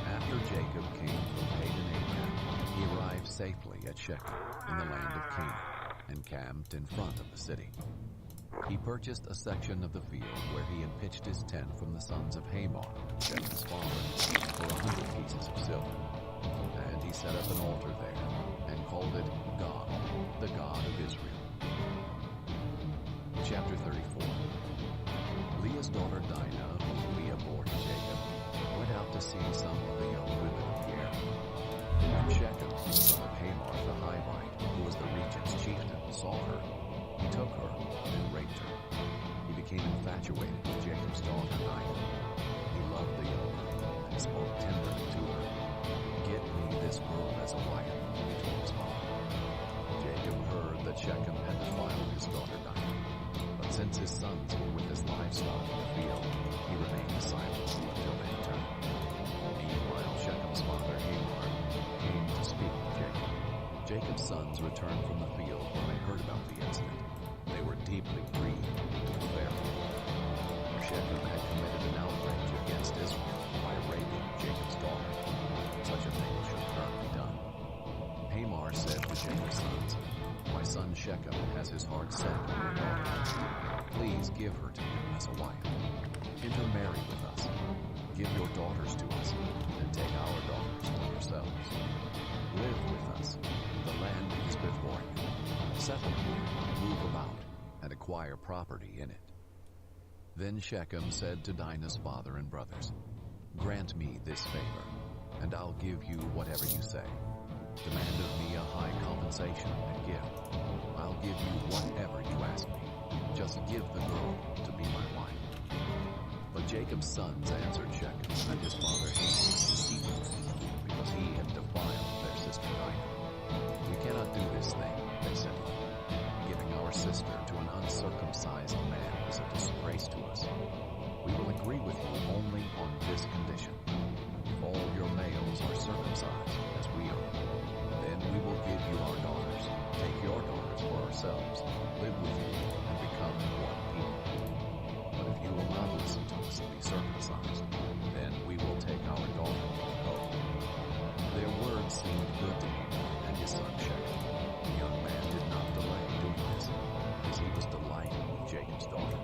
After Jacob came from Padan Aram, he arrived safely at Shechem in the land of Canaan and camped in front of the city. He purchased a section of the field where he had pitched his tent from the sons of Hamor, Shechem's father, for 100 pieces of silver. And he set up an altar there and called it God, the God of Israel. Chapter 34. Leah's daughter Dinah, whom Leah bore to Jacob, went out to see some of the young women of the area. When Shechem, the son of Hamor the Hivite, who was the region's chieftain, saw her, he took her and raped her. He became infatuated with Jacob's daughter Dinah. He loved the young girl and spoke tenderly to her. "Get me this girl as a wife," he told his father. Jacob heard that Shechem had defiled his daughter Dinah, but since his sons were with his livestock in the field, he remained silent until they returned. Meanwhile, Shechem's father Hamor came to speak with Jacob. Jacob's sons returned from the field when they heard about the incident. They were deeply grieved and fearful. Shechem had committed an outrage against Israel by raping Jacob's daughter. Such a thing should not be done. Hamor said to Jacob's sons, "My son Shechem has his heart set on your daughter. Please give her to him as a wife. Intermarry with us. Give your daughters to us, and take our daughters for yourselves. Live with us. The land is before you. Settle here, move about, and acquire property in it." Then Shechem said to Dinah's father and brothers, "Grant me this favor, and I'll give you whatever you say. Demand of me a high compensation and gift. I'll give you whatever you ask me. Just give the girl to be my wife." But Jacob's sons answered Shechem and his father Hamor deceitfully, because he had defiled their sister Dinah. "We cannot do this thing," they said to him. "Giving our sister to an uncircumcised man is a disgrace to us. We will agree with you only on this condition. If all your males are circumcised, as we are, then we will give you our daughters, take your daughters for ourselves, live with you, and become one people. But if you will not listen to us and be circumcised, then we will take our daughter and go." Their words seemed good to Hamor and his son Shechem. The young man did not delay doing this, because he was delighted with Jacob's daughter.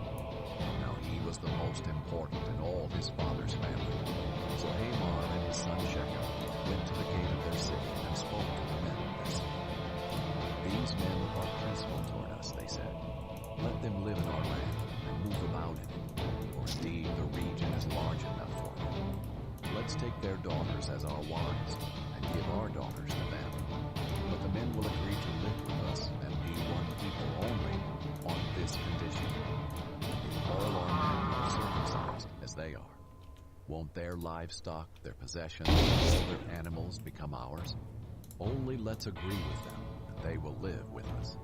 Now he was the most important in all his father's family. So Hamor and his son Shechem went to the gate of their city and spoke to the men of their city. "These men are peaceful toward us," they said. "Let them live in our land and move about in it, for indeed the region is large enough for them. Let's take their daughters as our wives and give our daughters to them. But the men will agree to live with us and be one people only on this condition. If all our men are circumcised as they are, won't their livestock, their possessions, all their animals become ours? Only let's agree with them, and they will live with us."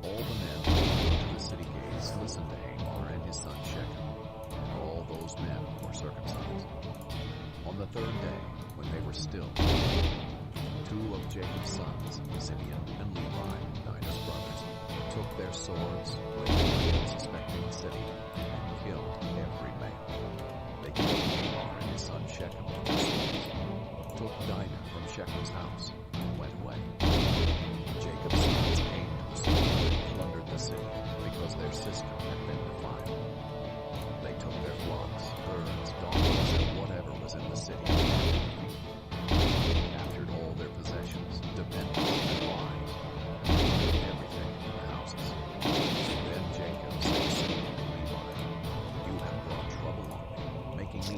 All the men who came to the city gates listened to Hamor and his son Shechem, and all those men were circumcised. On the third day, when they were still, two of Jacob's sons, Simeon and Levi, Dinah's brothers, took their swords, went to the suspecting city, and killed every male. They killed Hamor and his son Shechem with their swords, took Dinah from Shechem's house, and went away. Jacob's sons came to the sword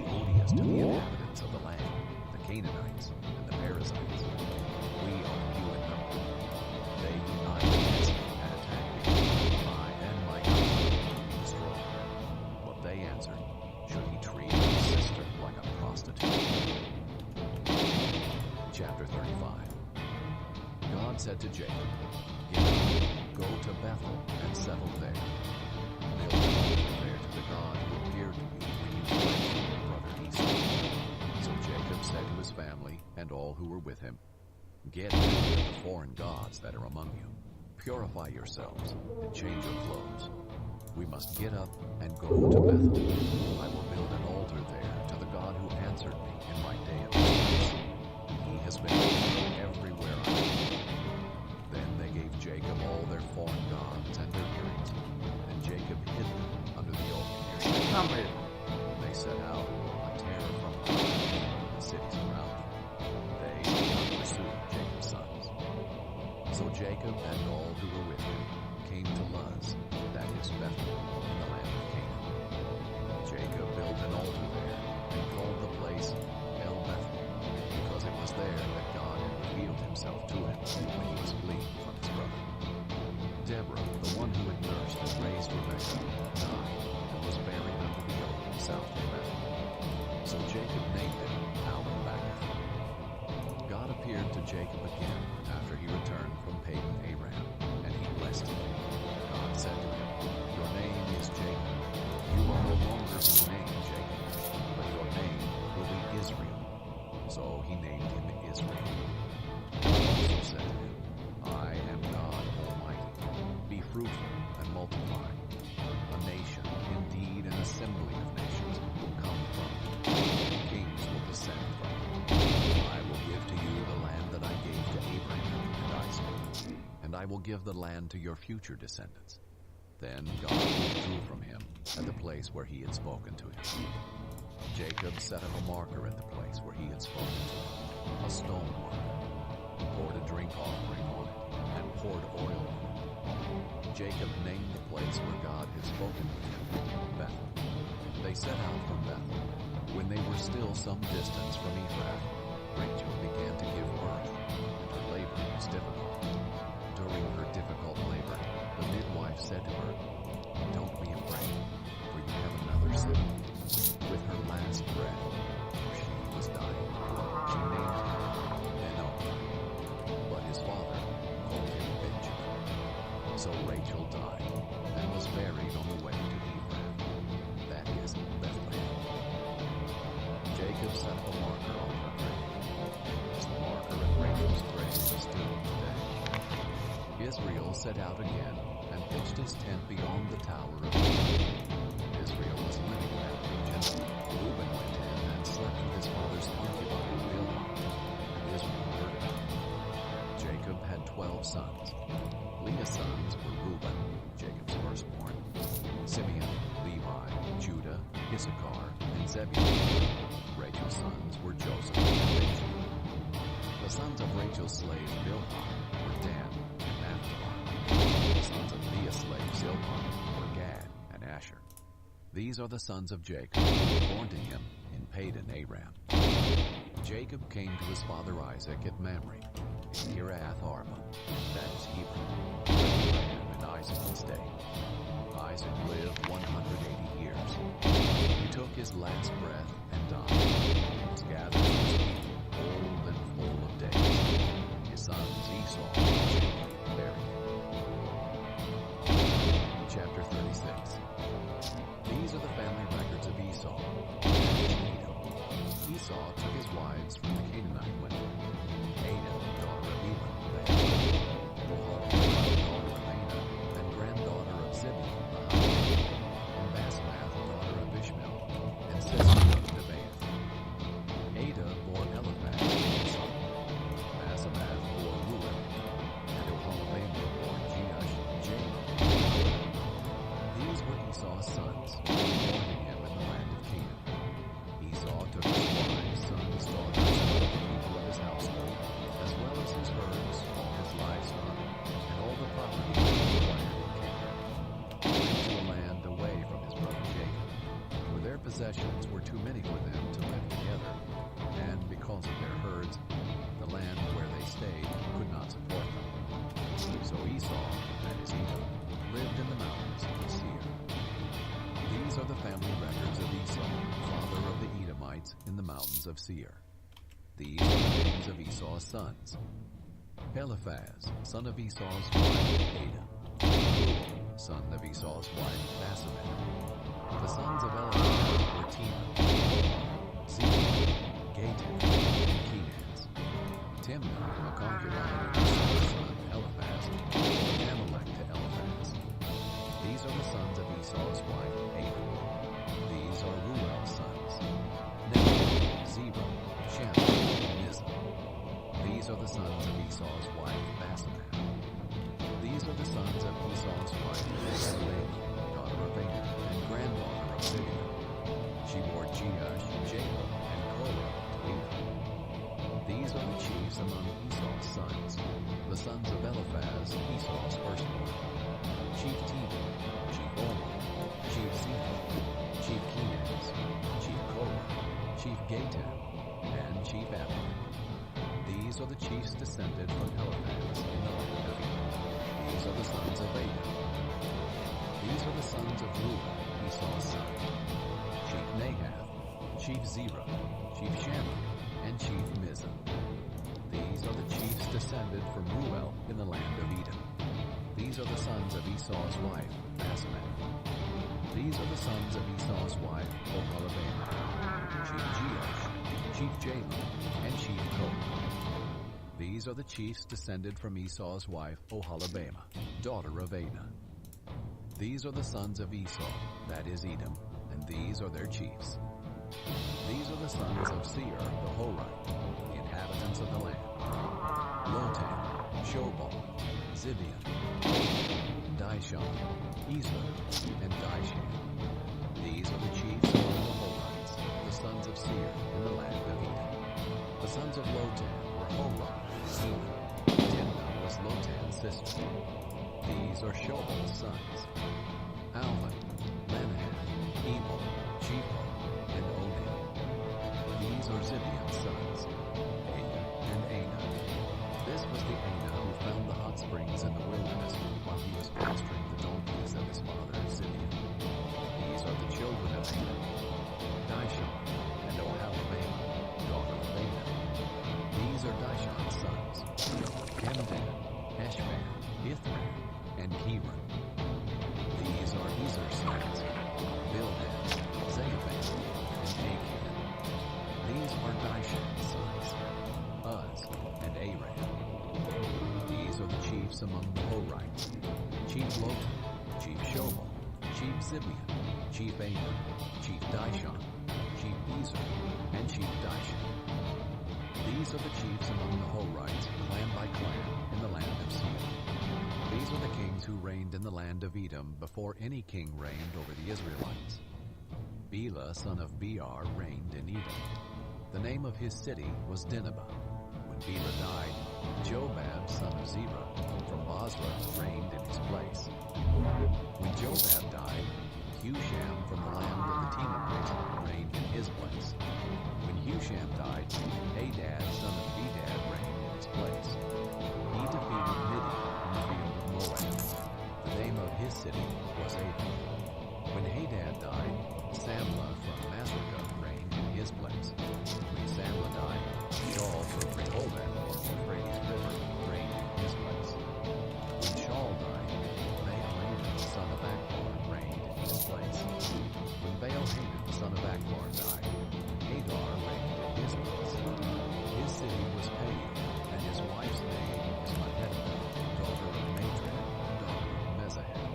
odious to the inhabitants of the land, the Canaanites and the Perizzites. We are few in number. They united against me and attacked me. I and my God destroyed her. But they answered, should he treat his sister like a prostitute? Chapter 35. God said to Jacob, get up, go to Bethel and settle there. Build an altar there to the God who appeared to you when you fled from your brother Esau. So Jacob said to his family and all who were with him, get rid of the foreign gods that are among you. Purify yourselves and change your clothes. We must get up and go to Bethel. I will build an altar there to the God who answered me in my day of distress. He has been everywhere I went. Then they gave Jacob all their foreign gods and their earrings, and Jacob hid them under the oak near Shechem. They set out a terror from the cities around them. They did not pursue Jacob's sons. So Jacob and all who were with him came to Luz, that is Bethel, in the land of Canaan. Jacob built an altar there and called the place El Bethel, because it was there that God had revealed himself to him when he was fleeing from his brother. Deborah, the one who had nursed and raised Rebekah, died and was buried under the oak south of Bethel. So Jacob named it Al-Bakath. God appeared to Jacob again after he returned from Padan Aram, and he blessed him. God said to him, your name is Jacob. You are no longer named Jacob, but your name will be Israel. So he named him Israel. God also said to him, I am God Almighty. Be fruitful and multiply. A nation, indeed an assembly of nations, will come from it. Kings will descend from it. I will give to you the land that I gave to Abraham and Isaac, and I will give the land to your future descendants. Then God withdrew from him at the place where he had spoken to him. Jacob set up a marker at the place where he had spoken to him, a stone marker. He poured a drink offering on it and poured oil on it. Jacob named the place where God had spoken with him Bethel. They set out from Bethel. When they were still some distance from Ephrath, Rachel began to give birth, and her labor was difficult. During her difficult labor, the midwife said to her, don't be afraid, for you have another son. With her last breath, for she was dying, she named him Enoch, but his father called him Benjamin. So Rachel died and was buried on the way to Ephrath, that is Bethlehem. Jacob set up a marker on her grave, as the marker at Rachel's grave is still today. Israel set out again and pitched his tent beyond the tower of Israel was living in that region. Reuben went in and slept with his father's concubine Bilhah, and Israel heard of it. Jacob had 12 sons. Leah's sons were Reuben, Jacob's firstborn, Simeon, Levi, Judah, Issachar, and Zebulun. Rachel's sons were Joseph and Benjamin. The sons of Rachel's slave Bilhah were Dan and Naphtali. The sons of Leah's slave Zilpah were Gad and Asher. These are the sons of Jacob who were born to him in Padan Aram. Jacob came to his father Isaac at Mamre, in Kiriath Arba, that is Hebron, where Abraham and Isaac had stayed. Isaac lived 180 years. He took his last breath and died. He was gathered to his people, old and full of days. His sons Esau and Jacob buried him. Chapter 36. These are the family records of Esau. Esau took his wives from the Canaanite women. Adah, daughter of Elam, the Hittite, daughter of Anah, and granddaughter of Zibeon, the Hittite, and Basemath, daughter of Ishmael, and Sisera of Nebaioth. Adah bore Eliphaz, his son. Basemath bore Reuel, and Oholibamah bore Jeush, Jamin. These were Esau's sons, born to him in the land of Canaan. Esau took his wives, resides in the mountains of Seir. These are the names of Esau's sons. Eliphaz, son of Esau's wife, Ada. Son of Esau's wife, Basemath. The sons of Eliphaz were Timna, Zerah, Gatam, and Kenaz. Timna, a concubine of Esau's son Eliphaz, bore Amalek to Eliphaz. These are the sons of Esau's wife, Ada. These are Reuel's sons, Nebaioth, Zerah, Shammah, and Mizah. These are the sons of Esau's wife, Basemath. These are the sons of Esau's wife, Abigail, daughter of Aner, and granddaughter of Zibeon. She bore Jeush, Jacob, and Korah to Edom. These are the chiefs among Esau's sons, the sons of Eliphaz, Esau's firstborn. Chief Timna, Chief Omar, Chief Zerah, Chief Kenaz, Chief Korah, Chief Gatam, and Chief Abigail. These are the chiefs descended from Eliphaz in the land of Edom. These are the sons of Ada. These are the sons of Reuel, Esau's son. Chief Nahath, Chief Zerah, Chief Shammah, and Chief Mizah. These are the chiefs descended from Reuel in the land of Edom. These are the sons of Esau's wife, Basemath. These are the sons of Esau's wife, Oholibamah. Chief Jeush, Chief Jamin, and Chief Korah. These are the chiefs descended from Esau's wife, Oholibamah, daughter of Ana. These are the sons of Esau, that is Edom, and these are their chiefs. These are the sons of Seir the Horite, the inhabitants of the land. Lotan, Shobal, Zibeon, Dishon, Ezer, and Dishan. These are the chiefs among the Horites, the sons of Seir in the land of Edom. The sons of Lotan were Hobah and Timna. Timna was Lotan's sister. These are Shobal's sons. Alvan, Lenahan, Ebal, Shepho, and Onan. These are Zibeon's sons, Aya and Ana. This was the Ana who found the hot springs in the wilderness while he was pasturing the donkeys of his father Zibeon. These are the children of Ana, Dishon and Oholibamah, daughter of Ana. These are Dishon's sons, Hemdan, Eshban, Ithran, and Hebron. These are Ezer's sons, Bildan, Zaavan, and Achan. These are Dishon's sons, Uz and Aram. These are the chiefs among the Horites, Chief Lotan, Chief Shobal, Chief Zibeon, Chief Aner, Chief Dishon, Chief Ezer, and Chief Dishan. These are the chiefs among the Horites, clan by clan, in the land of Seir. These are the kings who reigned in the land of Edom before any king reigned over the Israelites. Bela, son of Beor, reigned in Edom. The name of his city was Dinhabah. When Bela died, Jobab, son of Zerah, from Bozrah, reigned in his place. When Jobab died, Husham from the land of the Temanites reigned in his place. When Husham died, Hadad, son of Bedad, reigned in his place. He defeated Midian in the field of Moab. The name of his city was Avon. When Hadad died, Samlah from Masrekah reigned in his place. When Samlah died, Shaul from Rehoboth, the Euphrates River, reigned in his place. When Shaul died, Baal-Hanan, son of Akbor, reigned in his place. When Baal-Hanan, son of Akbor, died, Hadar reigned in his place. His city was Payah, and his wife's name was Mahedabel, daughter of Matred, daughter of Mezahel.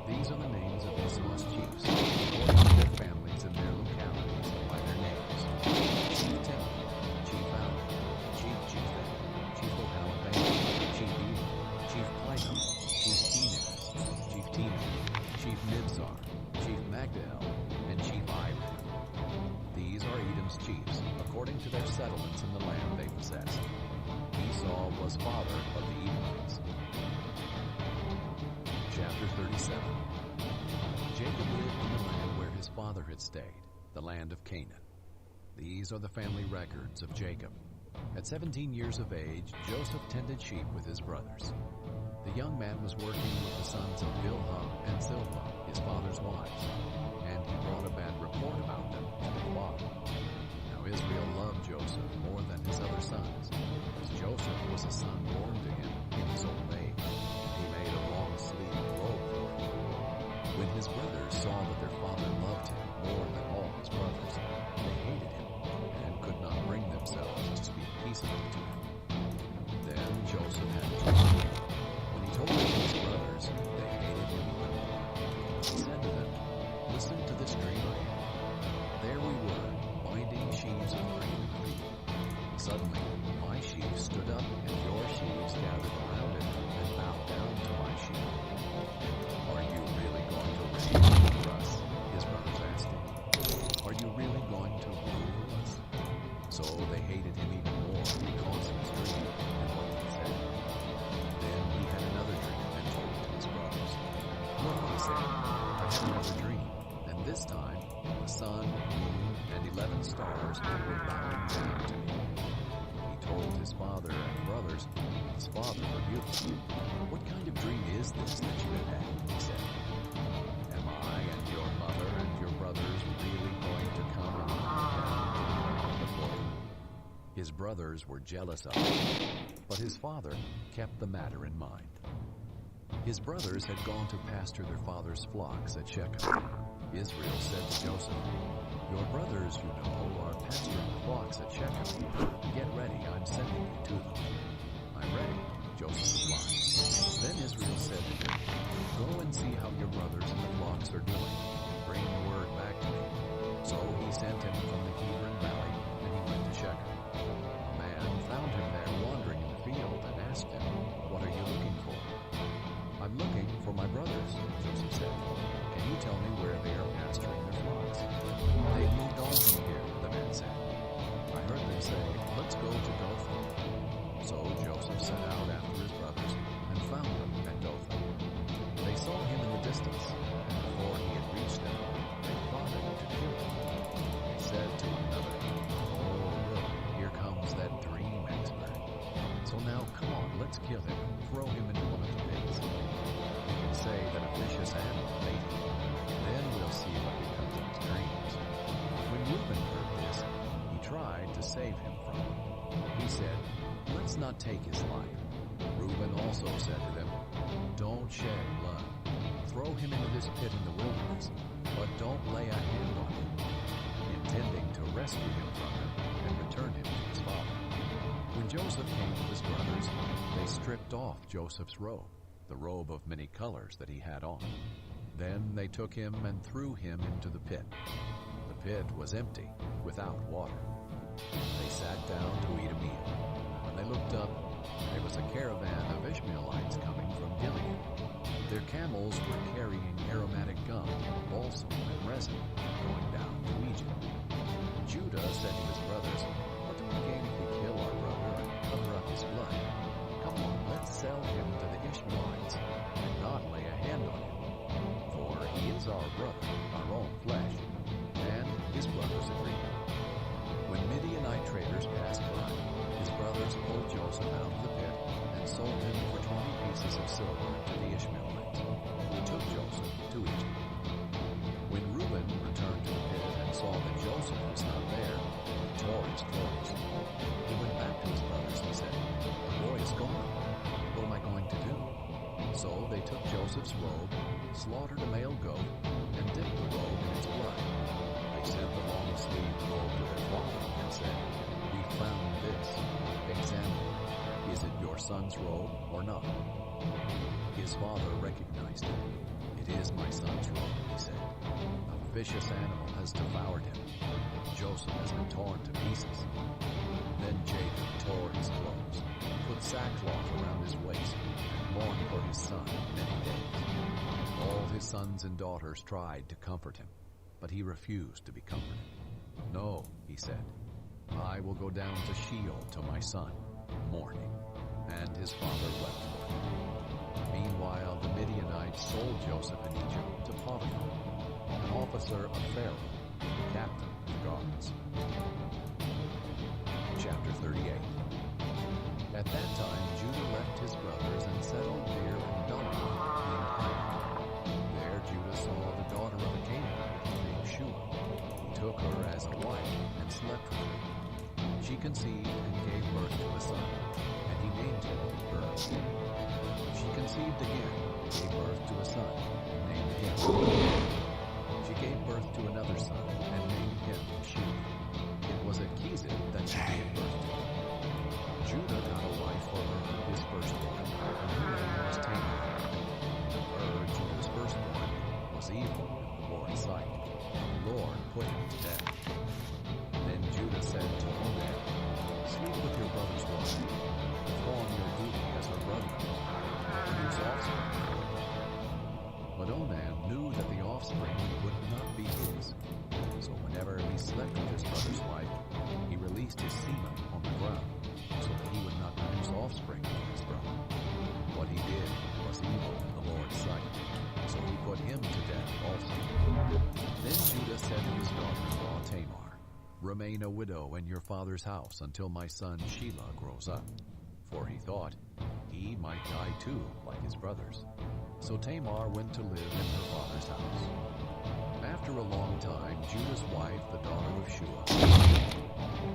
These are the names of Esau's chiefs, according to their families and their localities, by their names. Chief Timna, Chief Alvan, Chief Jetheth, Chief Oholibamah, Chief Elam, Chief Plaiah, Chief Kenaz, Chief Timna, Chief Mibzar, Chief Magdiel, and Chief Iram. These are Edom's chiefs, according to their settlements in the land they possessed. Esau was father of the Edomites. Chapter 37. Jacob lived in the land where his father had stayed, the land of Canaan. These are the family records of Jacob. At 17 years of age, Joseph tended sheep with his brothers. The young man was working with the sons of Bilhah and Zilpah, his father's wives, and he brought a bad report about them to the flock. Joseph more than his other sons, as Joseph was a son born to him in his old age. He made a long-sleeved robe for him. When his brothers saw that their father loved him more than all his brothers, they hated him and could not bring themselves to speak peaceably to him. Then Joseph had a dream. When he told it to his brothers, they hated him even more. He said to them, "Listen to this dream I had. There we were, binding sheaves of grain in the field. Suddenly, my sheaves stood up, and your sheaves gathered around it and bowed down to my sheaf. Are you really going to reign over us?" His brothers asked him. "Are you really going to rule us?" So they hated him even more because of his dream and what he said. Then he had another dream and told it to his brothers. "Look," he said, "I had another dream, and this time the sun, moon, and 11 stars were bowing down to me." He told his father and brothers. His father rebuked him. "What kind of dream is this that you have had?" he said. "Am I and your mother and your brothers really going to come and bow before you?" His brothers were jealous of him, but his father kept the matter in mind. His brothers had gone to pasture their father's flocks at Shechem. Israel said to Joseph, "Your brothers, you know, are pasturing the flocks at Shechem. Get ready, I'm sending you to them." "I'm ready," Joseph replied. Then Israel said to him, "Go and see how your brothers and the flocks are doing, and bring word back to me." So he sent him from the Hebron Valley, and he went to Shechem. A man found him there wandering in the field and asked him, "What are you looking for?" "I'm looking for my brothers," Joseph said. "Can you tell me where they are pasturing their flocks?" "They've moved on from here," the man said. "I heard them say, 'Let's go to Dothan.'" So Joseph set out after his brothers and found them at Dothan. They saw him in the distance, and before he had reached them, they plotted to kill him. They said to one another, "Oh, look, here comes that dream expert. So now, come on, let's kill him and throw him into one of the pits. We can say that a vicious animal ate him. Then we'll see what becomes of his dreams." When Reuben heard this, he tried to save him from him. He said, "Let's not take his life." Reuben also said to them, "Don't shed blood. Throw him into this pit in the wilderness, but don't lay a hand on him," intending to rescue him from them and return him to his father. When Joseph came to his brothers, they stripped off Joseph's robe, the robe of many colors that he had on. Then they took him and threw him into the pit. The pit was empty, without water. They sat down to eat a meal. When they looked up, there was a caravan of Ishmaelites coming from Gilead. Their camels were carrying aromatic gum, balsam, and resin, going down to Egypt. Judah said to his brothers, "What do we gain if we kill our brother and cover up his blood? Come on, let's sell him to the Ishmaelites and not lay a hand on him. For he is our brother, our own flesh." And his brothers agreed. When Midianite traders passed by, his brothers pulled Joseph out of the pit and sold him for 20 pieces of silver to the Ishmaelites, who took Joseph to Egypt. When Reuben returned to the pit and saw that Joseph was not there, he tore his clothes. He went back to his brothers and said, "The boy is gone. What am I going to do?" So they took Joseph's robe, slaughtered a male goat, and dipped the robe in its blood. They sent the long-sleeved robe to their father and said, "We found this. Examine it. Is it your son's robe or not?" His father recognized it. "It is my son's robe," he said. "A vicious animal has devoured him. Joseph has been torn to pieces." Then Jacob tore his clothes, put sackcloth around his waist, and mourned for his son many days. All his sons and daughters tried to comfort him, but he refused to be comforted. "No," he said, "I will go down to Sheol to my son, mourning." And his father wept for him. Meanwhile, the Midianites sold Joseph in Egypt to Potiphar, an officer of Pharaoh, captain of the guards. Chapter 38. At that time, Judah left his brothers and settled near Adullam named Hiram. There Judah saw the daughter of a Canaanite named Shua. He took her as a wife and slept with her. She conceived and gave birth to a son, and he named him Er. She conceived again, gave birth to a son, and named him Er. She gave birth to another son, and named him Sheba. It was at Kizib that she gave birth to him. Judah got a wife for Er, his firstborn, and her name was Tamar. Judah's firstborn, was evil in the Lord's sight. The Lord put him to death. Then Judah said to Onan, "Sleep with your brother's wife, perform your duty as her brother-in-law, and produce offspring for him." But Onan knew that the offspring would not be his. So whenever he slept with his brother's wife, he released his semen on the ground, so that he would not produce offspring for his brother. What he did was evil in the Lord's sight, so he put him to death also. Then Judah said to his daughter-in-law Tamar, "Remain a widow in your father's house until my son Shelah grows up." For he thought, he might die too, like his brothers. So Tamar went to live in her father's house. After a long time, Judah's wife, the daughter of Shua.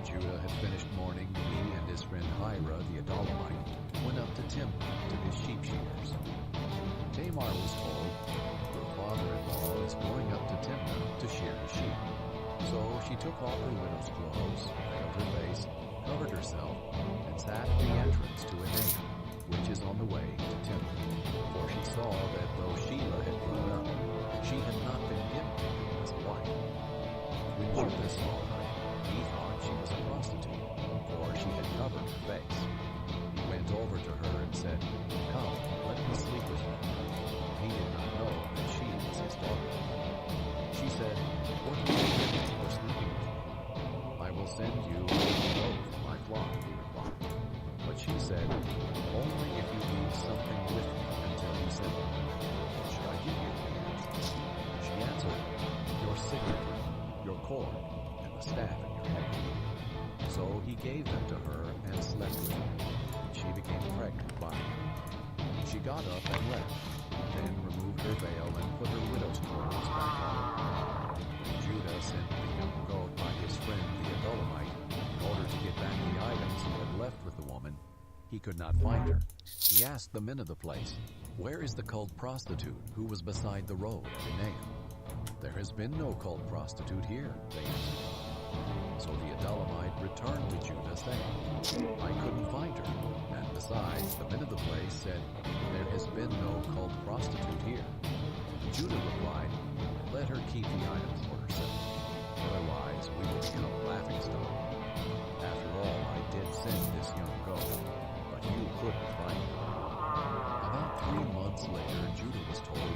Judah had finished mourning. He and his friend Hira, the Adullamite, went up to Timnah to his sheep shearers. Tamar was told, "Your father-in-law is going up to Timnah to shear his sheep." So she took off her widow's clothes, veiled her face, covered herself, and sat at the entrance to Enaim, which is on the way to Timnah. For she saw that though Shelah had grown up, she had not been given to him as a wife. When Judah saw her, he thought she was a prostitute, for she had covered her face. He went over to her and said, "Come, let me sleep with you." He did not know that she was his daughter. She said, "What will you give me for sleeping with me?" "I will send you a goat from my flock," he replied. But she said, "Only if you leave something with me until you send me." "What should I give you?" he asked. She answered, "Your signet ring, your cord, and the staff in your hand." So he gave them to her and slept with her. She became pregnant by him. She got up and left, then removed her veil and put her widow's clothes back on. Judah sent the young goat by his friend the Adullamite in order to get back the items he had left with the woman. He could not find her. He asked the men of the place, "Where is the cult prostitute who was beside the road at Enaim?" "There has been no cult prostitute here," they answered. So the Adullamite returned to Judah, saying, "I couldn't find her, and besides, the men of the place said, 'There has been no cult prostitute here.'" Judah replied, "Let her keep the items for herself. Otherwise, we will become laughingstock. After all, I did send this young goat, but you couldn't find her." About 3 months later, Judah was told,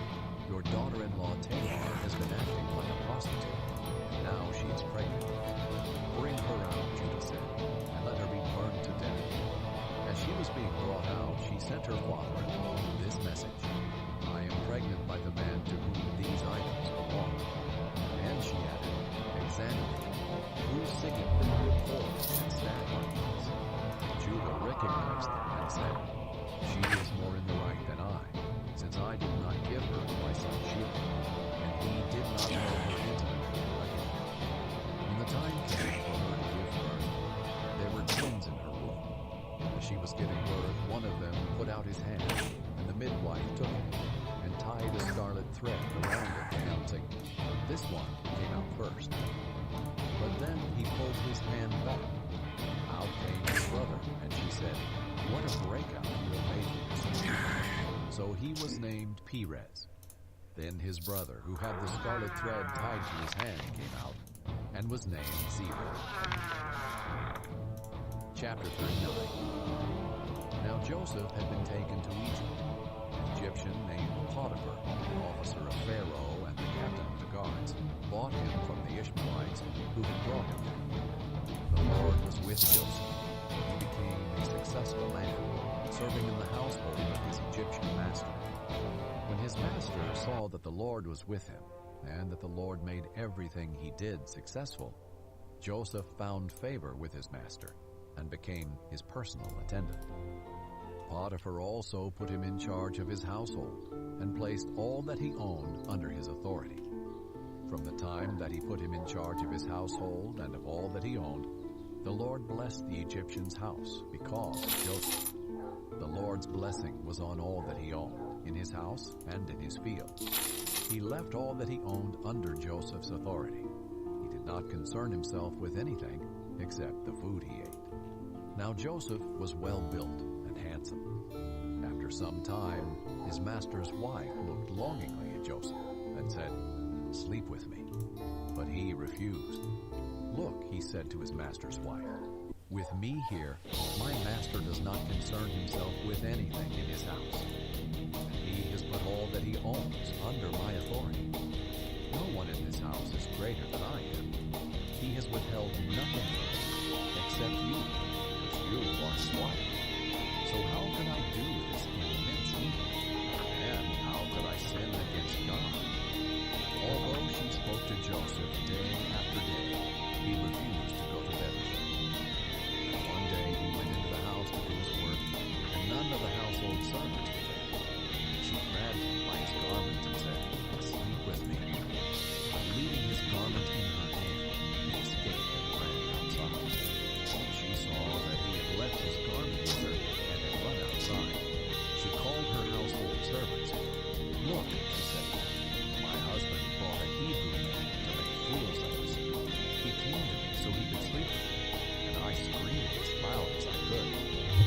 "Your daughter-in-law Tamar has been acting like a prostitute. Now she is pregnant. Bring her out," Judah said, "and let her be burned to death." As she was being brought out, she sent her father-in-law this message, "I am pregnant by the man to whom these items belong." And she added, "Examine me. Whose signet ring, cord, and staff are these?" Judah recognized them and said, "She is more in the right than I, since I did not give her to my son Shelah, and he did not know her intimately like I did." When the time came for her to give birth, there were twins in her womb. As she was giving birth, one of them put out his hand, and the midwife took it and tied a scarlet thread around it, announcing, "This one came out first." But then he pulled his hand back. Out came his brother, and she said, "What a breakout you have made for yourself." So he was named Perez. Then his brother, who had the scarlet thread tied to his hand, came out, and was named Zerah. Chapter 39. Now Joseph had been taken to Egypt. An Egyptian named Potiphar, an officer of Pharaoh and the captain of the guards, bought him from the Ishmaelites who had brought him there. The Lord was with Joseph. He became a successful man, serving in the household of his Egyptian master. When his master saw that the Lord was with him, and that the Lord made everything he did successful, Joseph found favor with his master and became his personal attendant. Potiphar also put him in charge of his household and placed all that he owned under his authority. From the time that he put him in charge of his household and of all that he owned, The Lord blessed the Egyptian's house because of Joseph. The Lord's blessing was on all that he owned, in his house and in his fields. He left all that he owned under Joseph's authority. He did not concern himself with anything except the food he ate. Now Joseph was well built and handsome. After some time, his master's wife looked longingly at Joseph and said, "Sleep with me." But he refused. "Look," he said to his master's wife, "with me here, my master does not concern himself with anything in his house. He has put all that he owns under my authority. No one in this house is greater than I am. He has withheld nothing from me except you, because you are his wife. So how can I do this immense evil? And how could I sin against God?" Although she spoke to Joseph day after day, he refused to go to bed with her. One day he went into the house to do his work, and none of the household servants were there. She grabbed him by his garment and said, "Sleep with me." But leaving his garment in her hand, he escaped and ran outside. She saw that he had left his garment with her and had run outside. She called her household servants. "Look," she said, "my husband brought a Hebrew man to make fools of us. He came to me so he could sleep with me, and I screamed as loud as I could.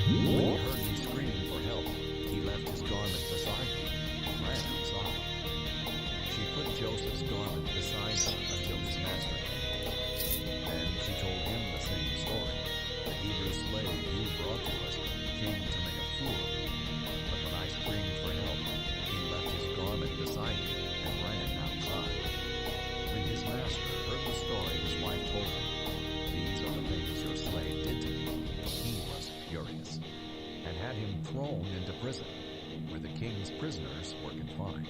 When he heard me screaming for help, he left his garment beside me and ran outside." She put Joseph's garment beside her until his master came. Then she told him the same story. "The Hebrew slave you brought to us came to make a fool of me, but when I screamed for help, he left his garment beside me and ran outside." When his master heard the story his wife told him, "These are the things your slave did to me," he was furious, and had him thrown into prison, where the king's prisoners were confined.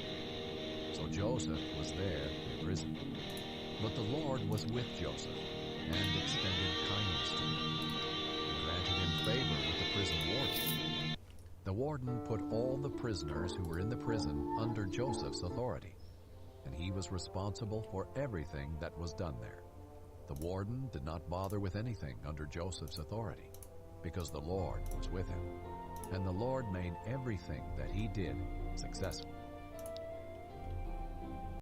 So Joseph was there in prison. But the Lord was with Joseph, and extended kindness to him. He granted him favor with the prison warden. The warden put all the prisoners who were in the prison under Joseph's authority, and he was responsible for everything that was done there. The warden did not bother with anything under Joseph's authority, because the Lord was with him, and the Lord made everything that he did successful.